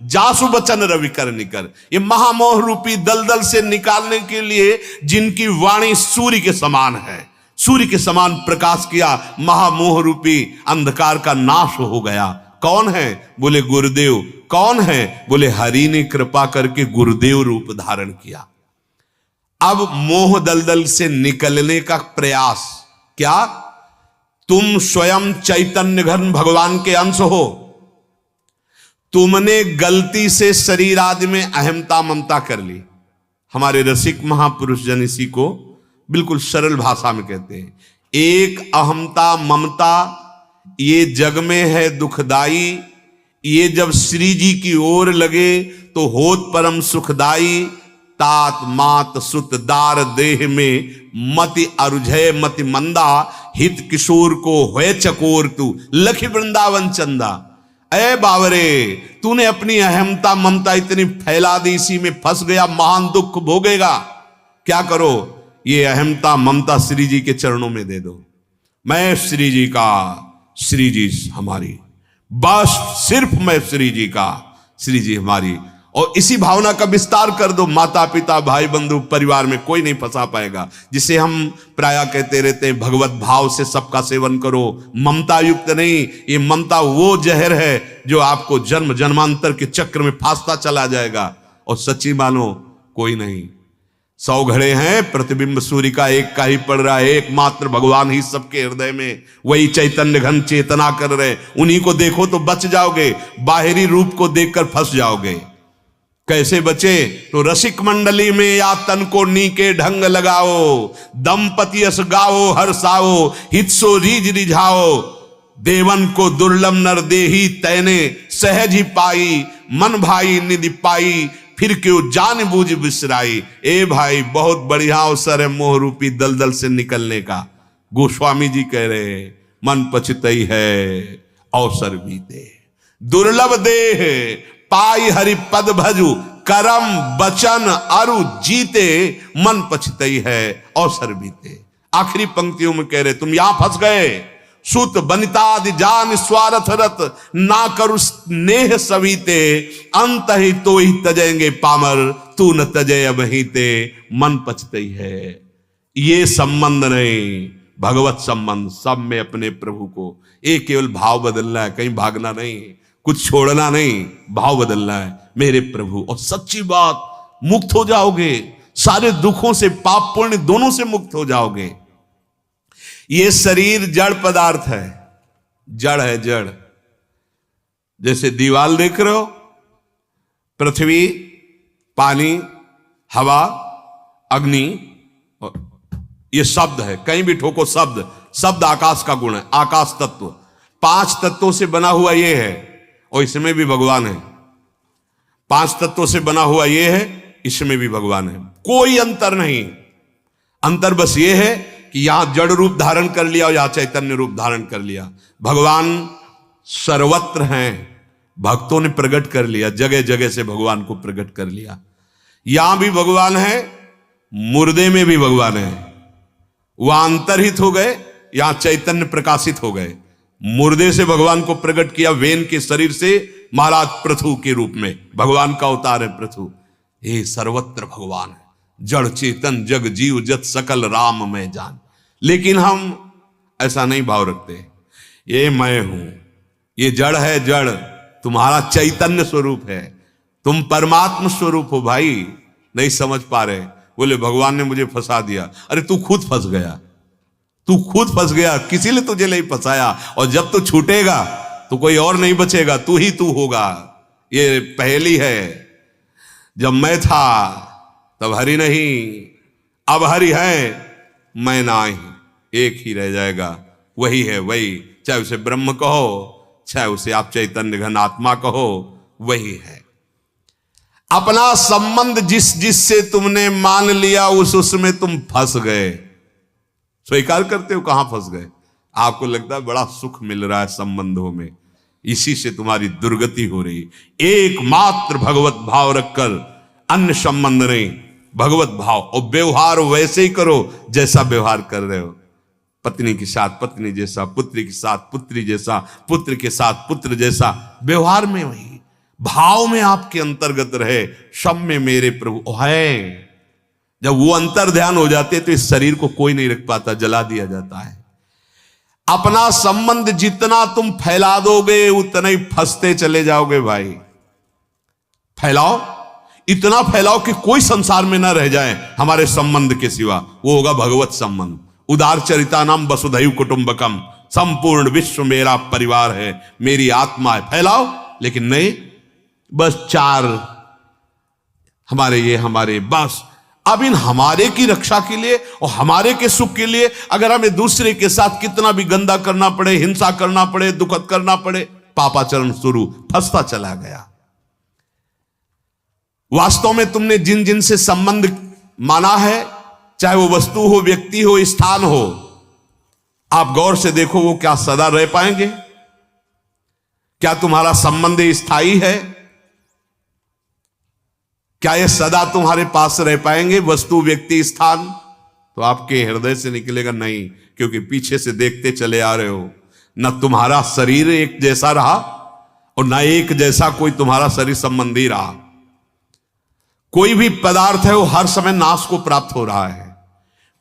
S1: जासु बचन रवि कर निकर। ये महामोह रूपी दलदल से निकालने के लिए जिनकी वाणी सूर्य के समान है, सूर्य के समान प्रकाश किया, महामोह रूपी अंधकार का नाश हो गया। कौन है? बोले गुरुदेव। कौन है? बोले हरि ने कृपा करके गुरुदेव रूप धारण किया। अब मोह दलदल से निकलने का प्रयास क्या? तुम स्वयं चैतन्य घन भगवान के अंश हो। तुमने गलती से शरीर आदि में अहमता ममता कर ली। हमारे रसिक महापुरुष जन इसी को बिल्कुल सरल भाषा में कहते हैं, एक अहमता ममता ये जग में है दुखदाई, ये जब श्री जी की ओर लगे तो होत परम सुखदाई। तात मात सुत दार देह में मति अरुझय मति मंदा, हित किशोर को होए चकोर तू लखी वृंदावन चंदा। ए बावरे, तूने अपनी अहमता ममता इतनी फैला दी, इसी में फंस गया, महान दुख भोगेगा। क्या करो? ये अहमता ममता श्री जी के चरणों में दे दो। मैं श्री जी का, श्री जी हमारी, बस सिर्फ मैं श्री जी का, श्री जी हमारी। और इसी भावना का विस्तार कर दो। माता पिता भाई बंधु परिवार में कोई नहीं फंसा पाएगा। जिसे हम प्रायः कहते रहते हैं, भगवत भाव से सबका सेवन करो, ममता युक्त नहीं। ये ममता वो जहर है जो आपको जन्म जन्मांतर के चक्र में फांसता चला जाएगा। और सच्ची मानो कोई नहीं, 100 घड़े हैं, प्रतिबिंब सूर्य का एक का ही पड़ रहा है, एकमात्र भगवान ही सबके हृदय में, वही चैतन्य घन चेतना कर रहे। उन्हीं को देखो तो बच जाओगे, बाहरी रूप को देखकर फंस जाओगे। कैसे बचे? तो रसिक मंडली में या तन को नीके ढंग लगाओ, दंपति यस गाओ हर्षाओ, हितसो रीज रिझाओ, देवन को दुर्लभ नर देही तैने सहज ही पाई, मन भाई निधि पाई, फिर क्यों जान बूझ बिसराई। ए भाई, बहुत बढ़िया अवसर है मोह रूपी दलदल से निकलने का। गोस्वामी जी कह रहे हैं, मन पछतई है अवसर बीते, दुर्लभ देह पाई हरि पद भजु, करम बचन अरु जीते, मन पछतई है अवसर बीते। आखिरी पंक्तियों में कह रहे, तुम यहां फंस गए, सुत बनितादि जान स्वार्थ रत, ना करु नेह सवीते, अंत ही तो ही तजेंगे पामर, तू न तजय अब ही ते, मन पछतई है। ये संबंध नहीं, भगवत संबंध, सब में अपने प्रभु को, एक केवल भाव बदलना है, कहीं भागना नहीं, कुछ छोड़ना नहीं, भाव बदलना है, मेरे प्रभु। और सच्ची बात, मुक्त हो जाओगे, सारे दुखों से, पाप पुण्य दोनों से मुक्त हो जाओगे। ये शरीर जड़ पदार्थ है, जड़ है, जड़। जैसे दीवार देख रहे हो, पृथ्वी, पानी, हवा, अग्नि, ये शब्द है, कहीं भी ठोको शब्द, शब्द आकाश का गुण है, आकाश तत्व। 5 तत्वों से बना हुआ ये है, और इसमें भी भगवान है। 5 तत्वों से बना हुआ ये है, इसमें भी भगवान है, कोई अंतर नहीं। अंतर बस ये है कि यहां जड़ रूप धारण कर लिया और यहां चैतन्य रूप धारण कर लिया। भगवान सर्वत्र हैं, भक्तों ने प्रकट कर लिया, जगह जगह से भगवान को प्रकट कर लिया। यहां भी भगवान है, मुर्दे में भी भगवान है। वहां अंतरहित हो गए, यहां चैतन्य प्रकाशित हो गए। मुर्दे से भगवान को प्रकट किया, वेन के शरीर से महाराज पृथु के रूप में भगवान का अवतार है पृथु। ये सर्वत्र भगवान है, जड़ चेतन जग जीव जत सकल राम में जान। लेकिन हम ऐसा नहीं भाव रखते, ये मैं हूं, ये जड़ है, जड़ तुम्हारा चैतन्य स्वरूप है, तुम परमात्मा स्वरूप हो। भाई नहीं समझ पा रहे, बोले भगवान ने मुझे फंसा दिया। अरे तू खुद फंस गया, तू खुद फंस गया, किसी ने तुझे नहीं फंसाया। और जब तू छूटेगा तो कोई और नहीं बचेगा, तू ही तू होगा। ये पहेली है, जब मैं था तब हरि नहीं, अब हरि है मैं नाही, एक ही रह जाएगा, वही है वही। चाहे उसे ब्रह्म कहो, चाहे उसे आप चैतन्य घन आत्मा कहो, वही है। अपना संबंध जिस जिससे तुमने मान लिया, उसमें तुम फंस गए। स्वीकार करते हो कहां फंस गए? आपको लगता है बड़ा सुख मिल रहा है संबंधों में, इसी से तुम्हारी दुर्गति हो रही। एकमात्र भगवत भाव रखकर, अन्य संबंध नहीं, भगवत भाव। और व्यवहार वैसे ही करो जैसा व्यवहार कर रहे हो, पत्नी के साथ पत्नी जैसा, पुत्री के साथ पुत्री जैसा, पुत्र के साथ पुत्र जैसा, व्यवहार में वही, भाव में आपके अंतर्गत रहे। सब में मेरे प्रभु है। जब वो अंतर ध्यान हो जाते तो इस शरीर को कोई नहीं रख पाता, जला दिया जाता है। अपना संबंध जितना तुम फैला दोगे उतना ही फंसते चले जाओगे भाई। फैलाओ, इतना फैलाओ कि कोई संसार में ना रह जाए हमारे संबंध के सिवा, वो होगा भगवत संबंध। उदार चरिता नाम वसुधैव कुटुंबकम, संपूर्ण विश्व मेरा परिवार है, मेरी आत्मा है। फैलाओ, लेकिन नहीं, बस 4 हमारे, ये हमारे, बस। अब इन हमारे की रक्षा के लिए और हमारे के सुख के लिए अगर हमें दूसरे के साथ कितना भी गंदा करना पड़े, हिंसा करना पड़े, दुखद करना पड़े, पापाचरण शुरू, फंसता चला गया। वास्तव में तुमने जिन जिन से संबंध माना है, चाहे वो वस्तु हो, व्यक्ति हो, स्थान हो, आप गौर से देखो वो क्या सदा रह पाएंगे? क्या तुम्हारा संबंध स्थायी है? क्या ये सदा तुम्हारे पास रह पाएंगे? वस्तु, व्यक्ति, स्थान तो आपके हृदय से निकलेगा नहीं, क्योंकि पीछे से देखते चले आ रहे हो। न तुम्हारा शरीर एक जैसा रहा और न एक जैसा कोई तुम्हारा शरीर संबंधी रहा। कोई भी पदार्थ है वो हर समय नाश को प्राप्त हो रहा है,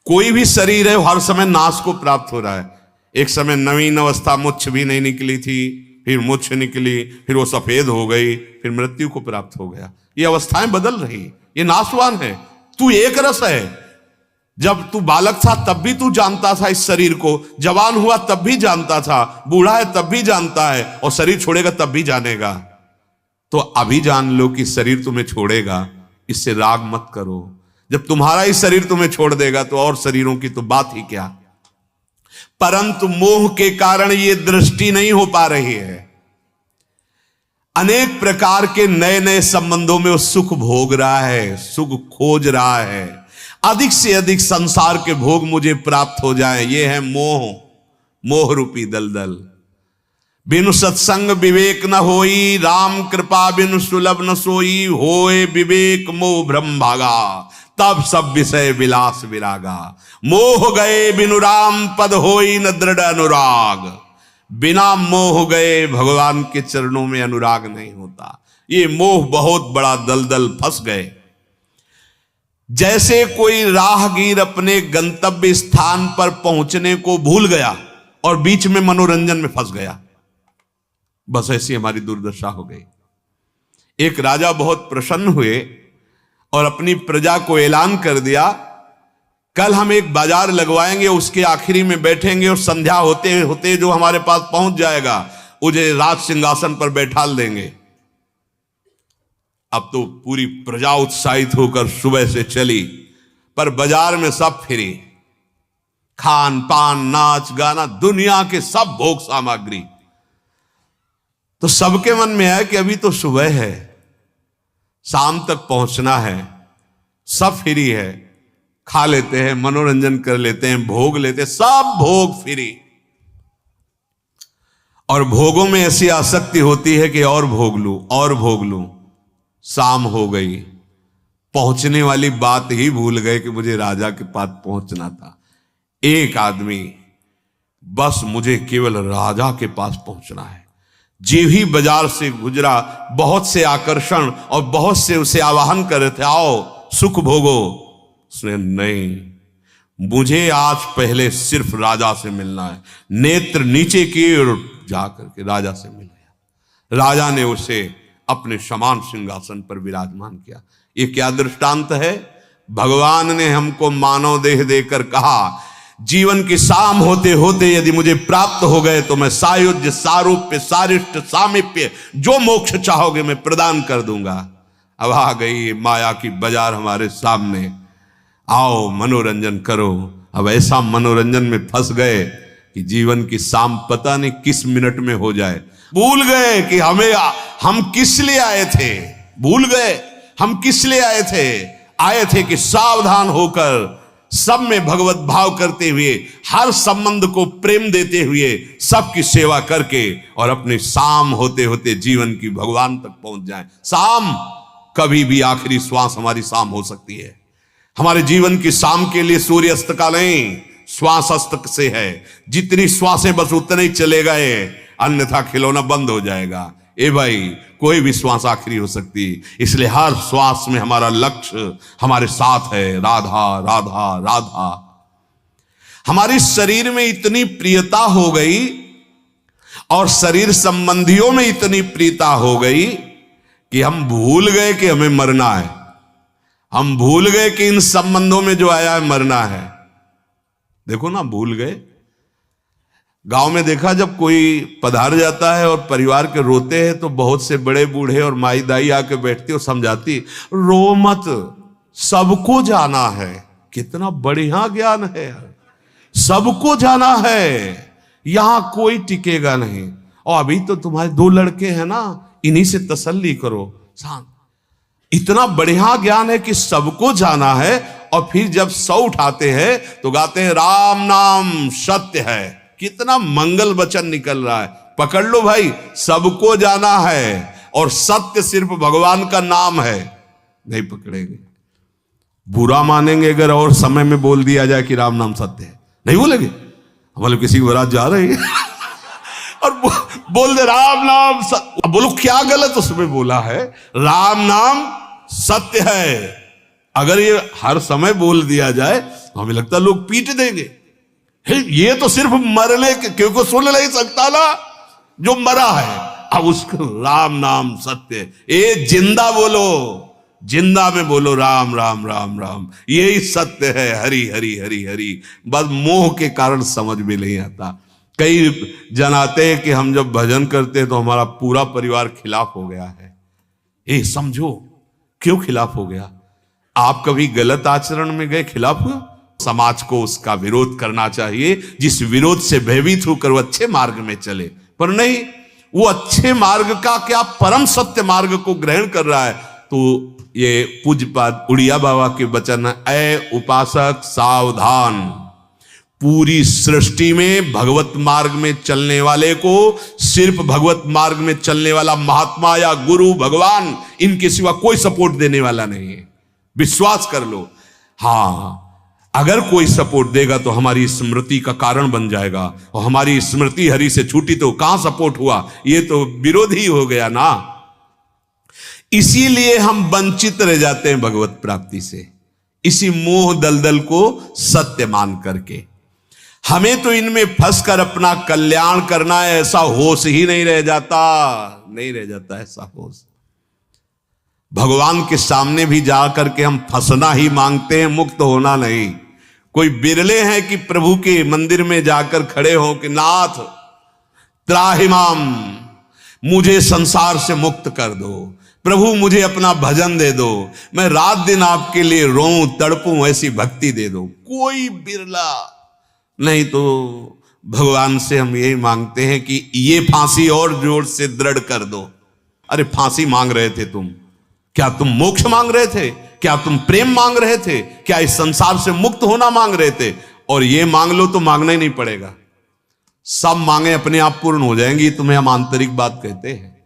S1: कोई भी शरीर है वो हर समय नाश को प्राप्त हो रहा है। एक समय नवीन अवस्था, मुच्छ भी नहीं निकली थी, फिर मुच्छ निकली, फिर वो सफेद हो गई, फिर मृत्यु को प्राप्त हो गया। ये अवस्थाएं बदल रही, ये नाशवान है। तू एक रस है। जब तू बालक था तब भी तू जानता था इस शरीर को, जवान हुआ तब भी जानता था, बूढ़ा है तब भी जानता है, और शरीर छोड़ेगा तब भी जानेगा। तो अभी जान लो कि शरीर तुम्हें छोड़ेगा, इससे राग मत करो। जब तुम्हारा ही शरीर तुम्हें छोड़ देगा तो और शरीरों की तो बात ही क्या। परंतु मोह के कारण ये दृष्टि नहीं हो पा रही है। अनेक प्रकार के नए नए संबंधों में वो सुख भोग रहा है, सुख खोज रहा है, अधिक से अधिक संसार के भोग मुझे प्राप्त हो जाए। ये है मोह, मोह रूपी दलदल। बिनु सत्संग विवेक न होई, राम कृपा बिनु सुलभ न सोई। होए विवेक मोह भ्रम भागा, तब सब विषय विलास विरागा। मोह गए बिनु राम पद होई न दृढ़ अनुराग। बिना मोह गए भगवान के चरणों में अनुराग नहीं होता। ये मोह बहुत बड़ा दलदल, फंस गए। जैसे कोई राहगीर अपने गंतव्य स्थान पर पहुंचने को भूल गया और बीच में मनोरंजन में फंस गया, बस ऐसी हमारी दुर्दशा हो गई। एक राजा बहुत प्रसन्न हुए और अपनी प्रजा को ऐलान कर दिया, कल हम एक बाजार लगवाएंगे, उसके आखिरी में बैठेंगे और संध्या होते होते जो हमारे पास पहुंच जाएगा उसे राज सिंहासन पर बैठाल देंगे। अब तो पूरी प्रजा उत्साहित होकर सुबह से चली, पर बाजार में सब फ्री, खान पान नाच गाना, दुनिया के सब भोग सामग्री। तो सबके मन में है कि अभी तो सुबह है, शाम तक पहुंचना है, सब फ्री है, खा लेते हैं, मनोरंजन कर लेते हैं, भोग लेते हैं, सब भोग फ्री। और भोगों में ऐसी आसक्ति होती है कि और भोग लूं और भोग लूं। शाम हो गई, पहुंचने वाली बात ही भूल गए कि मुझे राजा के पास पहुंचना था। एक आदमी, बस मुझे केवल राजा के पास पहुंचना है। जी ही बाजार से गुजरा, बहुत से आकर्षण और बहुत से उसे आवाहन कर रहे थे, आओ सुख भोगो। उसने नहीं, मुझे आज पहले सिर्फ राजा से मिलना है। नेत्र नीचे किए और जाकर के राजा से मिल गया। राजा ने उसे अपने समान सिंहासन पर विराजमान किया। ये क्या दृष्टांत है? भगवान ने हमको मानव देह देकर कहा, जीवन की शाम होते होते यदि मुझे प्राप्त हो गए तो मैं सायुज्य, सारूप्य, सारिष्ट, सामीप्य, जो मोक्ष चाहोगे मैं प्रदान कर दूंगा। अब आ गई माया की बाजार हमारे सामने, आओ मनोरंजन करो। अब ऐसा मनोरंजन में फंस गए कि जीवन की शाम पता नहीं किस मिनट में हो जाए। भूल गए कि हम किस लिए आए थे, भूल गए हम किस लिए आए थे कि सावधान होकर सब में भगवत भाव करते हुए, हर संबंध को प्रेम देते हुए, सबकी सेवा करके और अपने शाम होते होते जीवन की भगवान तक पहुंच जाए। शाम कभी भी आखिरी श्वास हमारी शाम हो सकती है। हमारे जीवन की शाम के लिए सूर्य अस्त का नहीं, श्वास अस्त से है। जितनी श्वासें बस उतने ही चले गए, अन्यथा खिलौना बंद हो जाएगा। ए भाई, कोई भी श्वास आखिरी हो सकती, इसलिए हर श्वास में हमारा लक्ष्य हमारे साथ है, राधा राधा राधा। हमारी शरीर में इतनी प्रियता हो गई और शरीर संबंधियों में इतनी प्रियता हो गई कि हम भूल गए कि हमें मरना है। हम भूल गए कि इन संबंधों में जो आया है मरना है। देखो ना, भूल गए। गांव में देखा, जब कोई पधार जाता है और परिवार के रोते हैं तो बहुत से बड़े बूढ़े और माई दाई आके बैठती और समझाती, रो मत, सबको जाना है। कितना बढ़िया ज्ञान है, सबको जाना है, यहां कोई टिकेगा नहीं। और अभी तो तुम्हारे 2 लड़के हैं ना, इन्हीं से तसल्ली करो। शांत, इतना बढ़िया ज्ञान है कि सबको जाना है। और फिर जब 100 उठाते हैं तो गाते हैं राम नाम सत्य है। कितना मंगल वचन निकल रहा है। पकड़ लो भाई, सबको जाना है और सत्य सिर्फ भगवान का नाम है। नहीं पकड़ेंगे, बुरा मानेंगे अगर और समय में बोल दिया जाए कि राम नाम सत्य है, नहीं बोलेंगे। हमारे किसी बारात जा रहे हैं और बोल दे राम नाम सत्य, बोलो क्या गलत उसमें बोला है? राम नाम सत्य है। अगर ये हर समय बोल दिया जाए तो हमें लगता है लोग पीट देंगे। ये तो सिर्फ मरने के, क्योंकि सुन नहीं सकता ना जो मरा है। अब उसको राम नाम सत्य, ये जिंदा बोलो, जिंदा में बोलो राम राम राम राम, यही सत्य है। हरि हरि हरि हरि। बस मोह के कारण समझ में नहीं आता। कई जन आते हैं कि हम जब भजन करते हैं तो हमारा पूरा परिवार खिलाफ हो गया है। समझो क्यों खिलाफ हो गया? आप कभी गलत आचरण में गए, खिलाफ हुए? समाज को उसका विरोध करना चाहिए, जिस विरोध से भयभीत होकर वो अच्छे मार्ग में चले। पर नहीं, वो अच्छे मार्ग का क्या परम सत्य मार्ग को ग्रहण कर रहा है। तो ये पूज्यपाद उड़िया बाबा के वचन, ऐ उपासक सावधान, पूरी सृष्टि में भगवत मार्ग में चलने वाले को सिर्फ भगवत मार्ग में चलने वाला महात्मा या गुरु भगवान, इनके सिवा कोई सपोर्ट देने वाला नहीं है। विश्वास कर लो। हाँ, अगर कोई सपोर्ट देगा तो हमारी स्मृति का कारण बन जाएगा, और हमारी स्मृति हरि से छूटी तो कहां सपोर्ट हुआ? ये तो विरोधी हो गया ना। इसीलिए हम वंचित रह जाते हैं भगवत प्राप्ति से, इसी मोह दलदल को सत्य मान करके। हमें तो इनमें फंस कर अपना कल्याण करना है, ऐसा होश ही नहीं रह जाता ऐसा होश। भगवान के सामने भी जाकर के हम फंसना ही मांगते हैं, मुक्त होना नहीं। कोई बिरले हैं कि प्रभु के मंदिर में जाकर खड़े हो कि नाथ त्राहिमाम, मुझे संसार से मुक्त कर दो, प्रभु मुझे अपना भजन दे दो, मैं रात दिन आपके लिए रोऊं तड़पूं, ऐसी भक्ति दे दो। कोई बिरला नहीं। तो भगवान से हम यही मांगते हैं कि ये फांसी और जोर से दृढ़ कर दो। अरे फांसी मांग रहे थे तुम, क्या तुम मोक्ष मांग रहे थे? क्या तुम प्रेम मांग रहे थे? क्या इस संसार से मुक्त होना मांग रहे थे? और ये मांग लो तो मांगना ही नहीं पड़ेगा, सब मांगे अपने आप पूर्ण हो जाएंगी। तुम्हें हम आंतरिक बात कहते हैं।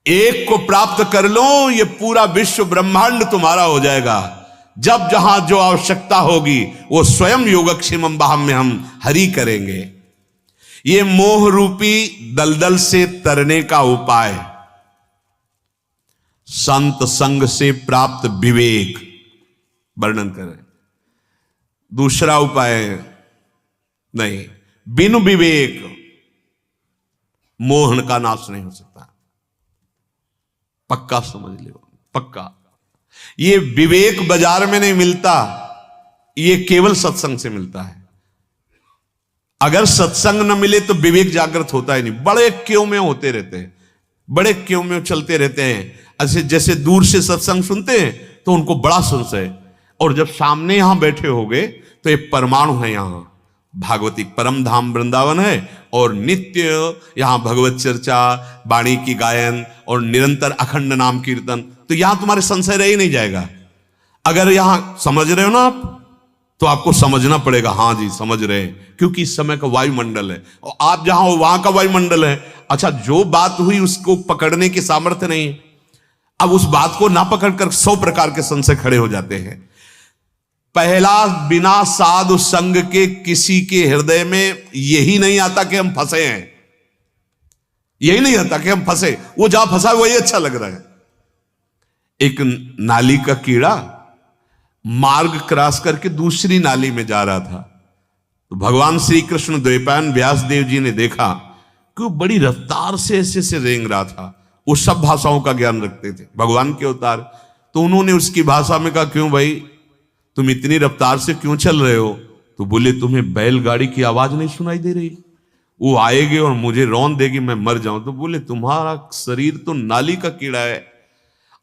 S1: एक को प्राप्त कर लो, ये पूरा विश्व ब्रह्मांड तुम्हारा हो जाएगा। जब जहां जो आवश्यकता होगी वो स्वयं योगक्षेमम बाहम में हम हरि करेंगे। ये मोह रूपी दलदल से तरने का उपाय संत संग से प्राप्त विवेक वर्णन करें। दूसरा उपाय नहीं, बिनु विवेक मोहन का नाश नहीं हो सकता। पक्का समझ लो, पक्का। ये विवेक बाजार में नहीं मिलता, ये केवल सत्संग से मिलता है। अगर सत्संग न मिले तो विवेक जागृत होता ही नहीं। बड़े क्यों में होते रहते हैं, बड़े क्यों में चलते रहते हैं। ऐसे जैसे दूर से सत्संग सुनते हैं तो उनको बड़ा संशय, और जब सामने यहां बैठे होगे तो एक परमाणु है, यहां भागवती परम धाम वृंदावन है, और नित्य यहां भगवत चर्चा, वाणी की गायन और निरंतर अखंड नाम कीर्तन, तो यहां तुम्हारे संशय रह ही नहीं जाएगा। अगर यहां समझ रहे हो ना आप, तो आपको समझना पड़ेगा, हां जी समझ रहे हैं, क्योंकि इस समय का वायुमंडल है, और आप जहां हो वहां का वायुमंडल है। अच्छा, जो बात हुई उसको पकड़ने की सामर्थ्य नहीं है। अब उस बात को ना पकड़कर 100 प्रकार के संशय खड़े हो जाते हैं। पहला, बिना साधु संग के किसी के हृदय में यही नहीं आता कि हम फंसे हैं, यही नहीं आता कि हम फंसे। वो जहां फंसा वही अच्छा लग रहा है। एक नाली का कीड़ा मार्ग क्रॉस करके दूसरी नाली में जा रहा था, तो भगवान श्री कृष्ण द्वैपायन व्यास देव जी ने देखा कि वो बड़ी रफ्तार से ऐसे रेंग रहा था। वो सब भाषाओं का ज्ञान रखते थे, भगवान के अवतार। तो उन्होंने उसकी भाषा में कहा, क्यों भाई तुम इतनी रफ्तार से क्यों चल रहे हो? तो बोले, तुम्हें बैलगाड़ी की आवाज नहीं सुनाई दे रही? वो आएगी और मुझे रौंद देगी, मैं मर जाऊं। तो बोले, तुम्हारा शरीर तो नाली का कीड़ा है,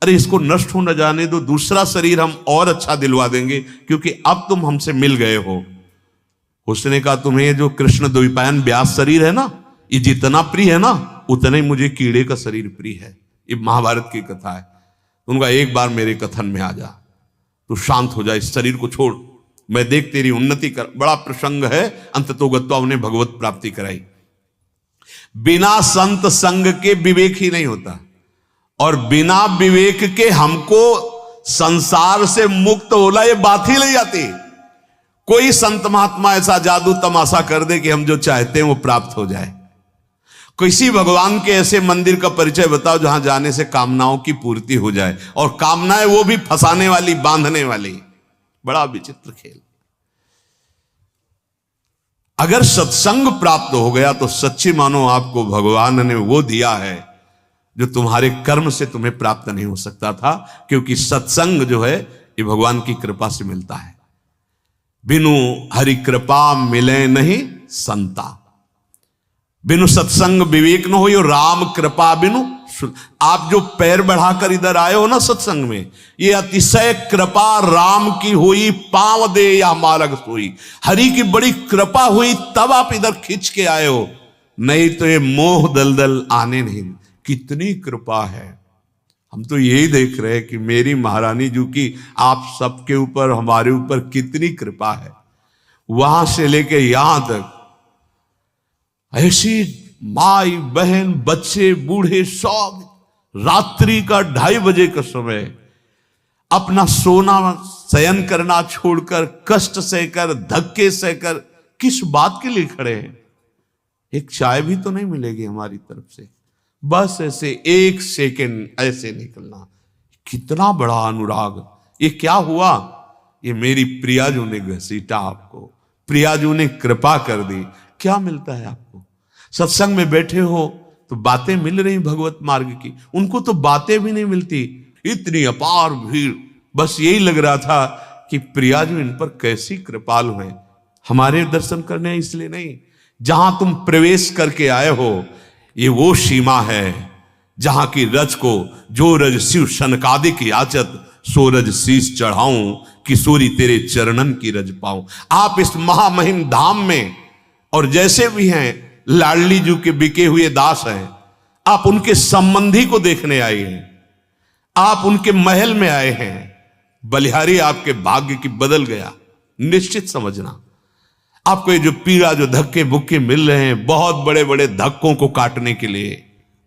S1: अरे इसको नष्ट हो न जाने दो, दूसरा शरीर हम और अच्छा दिलवा देंगे, क्योंकि अब तुम हमसे मिल गए हो। उसने कहा, तुम्हें जो कृष्ण द्वैपायन व्यास शरीर है ना, ये जितना प्रिय है ना, उतना ही मुझे कीड़े का शरीर प्रिय है। ये महाभारत की कथा है। उनका एक बार मेरे कथन में आ जा, तो शांत हो जाए, इस शरीर को छोड़, मैं देख तेरी उन्नति कर। बड़ा प्रसंग है, अंततोगत्वा उन्हें भगवत प्राप्ति कराई। बिना संत संग के विवेक ही नहीं होता, और बिना विवेक के हमको संसार से मुक्त होना ये बात ही नहीं आती। कोई संत महात्मा ऐसा जादू तमाशा कर दे कि हम जो चाहते हैं वो प्राप्त हो जाए। किसी भगवान के ऐसे मंदिर का परिचय बताओ जहां जाने से कामनाओं की पूर्ति हो जाए, और कामनाएं वो भी फंसाने वाली, बांधने वाली। बड़ा विचित्र खेल। अगर सत्संग प्राप्त हो गया तो सच्ची मानो आपको भगवान ने वो दिया है जो तुम्हारे कर्म से तुम्हें प्राप्त नहीं हो सकता था, क्योंकि सत्संग जो है ये भगवान की कृपा से मिलता है। बिनु हरि कृपा मिले नहीं संता, बिनु सत्संग विवेक न हो, राम कृपा बिनु आप जो पैर बढ़ाकर इधर आए हो ना सत्संग में, ये अतिशय कृपा राम की हुई, पांव दे या मार्ग सोई। हरि की बड़ी कृपा हुई तब आप इधर खींच के आए हो, नहीं तो ये मोह दलदल आने नहीं। कितनी कृपा है। हम तो यही देख रहे हैं कि मेरी महारानी जी की आप सबके ऊपर, हमारे ऊपर कितनी कृपा है। वहां से लेके यहां तक ऐसी माई बहन बच्चे बूढ़े सब, रात्रि का 2:30 बजे का समय, अपना सोना शयन करना छोड़कर, कष्ट सहकर, धक्के सहकर, किस बात के लिए खड़े हैं? एक चाय भी तो नहीं मिलेगी हमारी तरफ से, बस ऐसे 1 सेकेंड ऐसे निकलना। कितना बड़ा अनुराग। ये क्या हुआ? ये मेरी प्रियाजू ने घसीटा आपको, प्रियाजू ने कृपा कर दी। क्या मिलता है आपको? सत्संग में बैठे हो तो बातें मिल रही भगवत मार्ग की, उनको तो बातें भी नहीं मिलती। इतनी अपार भीड़, बस यही लग रहा था कि प्रियाजू इन पर कैसी कृपालु हैं। हमारे दर्शन करने इसलिए नहीं, जहां तुम प्रवेश करके आए हो ये वो सीमा है जहां की रज को, जो रज शिव शनकादिक याचत, सो रज शीस चढ़ाऊं, किशोरी तेरे चरणन की रज पाऊं। आप इस महामहिम धाम में, और जैसे भी हैं लाडली जी के बिके हुए दास हैं, आप उनके संबंधी को देखने आए हैं, आप उनके महल में आए हैं। बलिहारी आपके भाग्य की बदल गया, निश्चित समझना। आपको ये जो पीड़ा, जो धक्के बुक्के मिल रहे हैं, बहुत बड़े बड़े धक्कों को काटने के लिए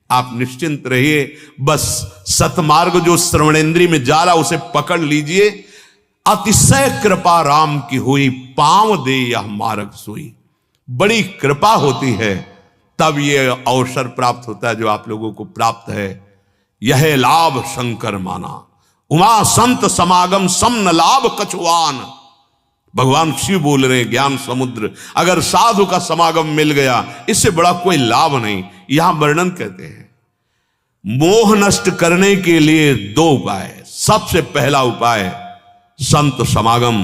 S1: आप निश्चिंत रहिए। बस सतमार्ग जो श्रवणेन्द्रीय में जा रहा उसे पकड़ लीजिए। अतिशय कृपा राम की हुई, पांव दे यह मार्ग सोई। बड़ी कृपा होती है तब ये अवसर प्राप्त होता है जो आप लोगों को प्राप्त है। यह लाभ शंकर माना, उमा संत समागम सम न लाभ कछुआन। भगवान शिव बोल रहे हैं, ज्ञान समुद्र, अगर साधु का समागम मिल गया इससे बड़ा कोई लाभ नहीं। यहां वर्णन कहते हैं मोह नष्ट करने के लिए 2 उपाय। सबसे पहला उपाय संत समागम,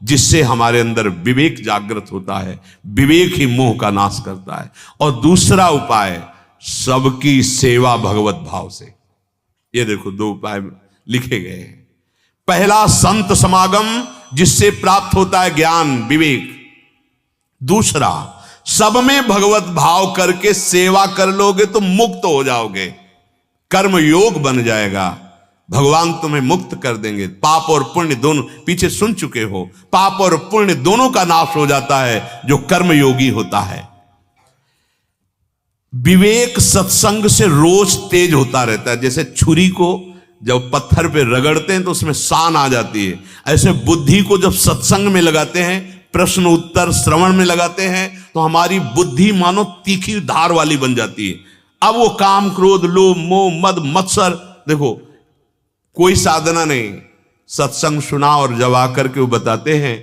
S1: जिससे हमारे अंदर विवेक जागृत होता है, विवेक ही मोह का नाश करता है। और दूसरा उपाय सबकी सेवा भगवत भाव से। ये देखो 2 उपाय लिखे गए हैं। पहला संत समागम, जिससे प्राप्त होता है ज्ञान विवेक। दूसरा सब में भगवत भाव करके सेवा कर लोगे तो मुक्त हो जाओगे, कर्म योग बन जाएगा, भगवान तुम्हें मुक्त कर देंगे। पाप और पुण्य दोनों, पीछे सुन चुके हो, पाप और पुण्य दोनों का नाश हो जाता है जो कर्म योगी होता है। विवेक सत्संग से रोज तेज होता रहता है। जैसे छुरी को जब पत्थर पे रगड़ते हैं तो उसमें सान आ जाती है, ऐसे बुद्धि को जब सत्संग में लगाते हैं, प्रश्न उत्तर श्रवण में लगाते हैं, तो हमारी बुद्धि मानो तीखी धार वाली बन जाती है। अब वो काम क्रोध लोभ मोह मद मत्सर, देखो कोई साधना नहीं, सत्संग सुना और जब आकर के वो बताते हैं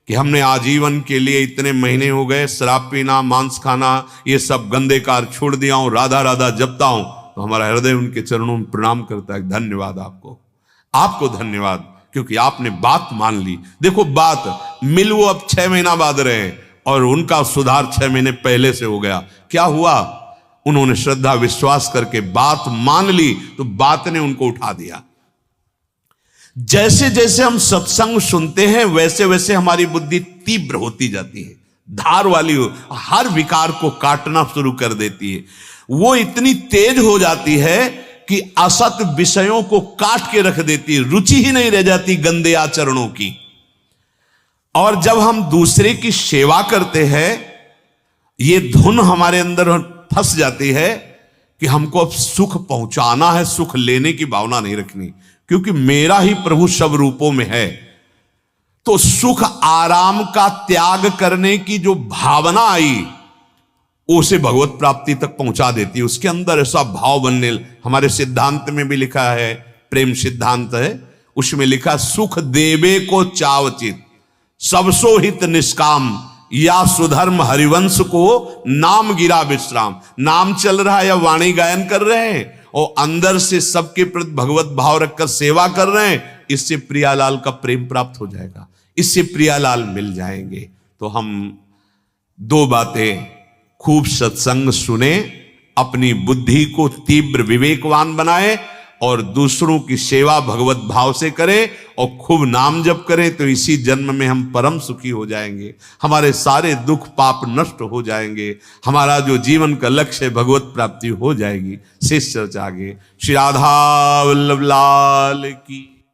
S1: कि हमने आजीवन के लिए इतने महीने हो गए शराब पीना, मांस खाना, ये सब गंदे कार छोड़ दिया हूं, राधा राधा जपता हूं, तो हमारा हृदय उनके चरणों में प्रणाम करता है। धन्यवाद आपको, आपको धन्यवाद, क्योंकि आपने बात मान ली। देखो बात मिल वो अब 6 महीना बाद रहे और उनका सुधार 6 महीने पहले से हो गया। क्या हुआ? उन्होंने श्रद्धा विश्वास करके बात मान ली तो बात ने उनको उठा दिया। जैसे जैसे हम सत्संग सुनते हैं वैसे वैसे हमारी बुद्धि तीव्र होती जाती है, धार वाली हो, हर विकार को काटना शुरू कर देती है। वो इतनी तेज हो जाती है कि असत विषयों को काट के रख देती है, रुचि ही नहीं रह जाती गंदे आचरणों की। और जब हम दूसरे की सेवा करते हैं, ये धुन हमारे अंदर फंस जाती है कि हमको अब सुख पहुंचाना है, सुख लेने की भावना नहीं रखनी, क्योंकि मेरा ही प्रभु सब रूपों में है। तो सुख आराम का त्याग करने की जो भावना आई, उसे भगवत प्राप्ति तक पहुंचा देती है। उसके अंदर ऐसा भाव बनने, हमारे सिद्धांत में भी लिखा है, प्रेम सिद्धांत है, उसमें लिखा सुख देवे को चावचित सबसो हित निष्काम, या सुधर्म हरिवंश को नाम गिरा विश्राम। नाम चल रहा है या वाणी गायन कर रहे हैं और अंदर से सबके प्रति भगवत भाव रखकर सेवा कर रहे हैं, इससे प्रियालाल का प्रेम प्राप्त हो जाएगा, इससे प्रियालाल मिल जाएंगे। तो हम 2 बातें, खूब सत्संग सुने अपनी बुद्धि को तीव्र विवेकवान बनाए और दूसरों की सेवा भगवत भाव से करें और खूब नाम जप करें, तो इसी जन्म में हम परम सुखी हो जाएंगे, हमारे सारे दुख पाप नष्ट हो जाएंगे, हमारा जो जीवन का लक्ष्य है भगवत प्राप्ति हो जाएगी। शेष चर्चा आगे। श्री राधा वल्लभ लाल की।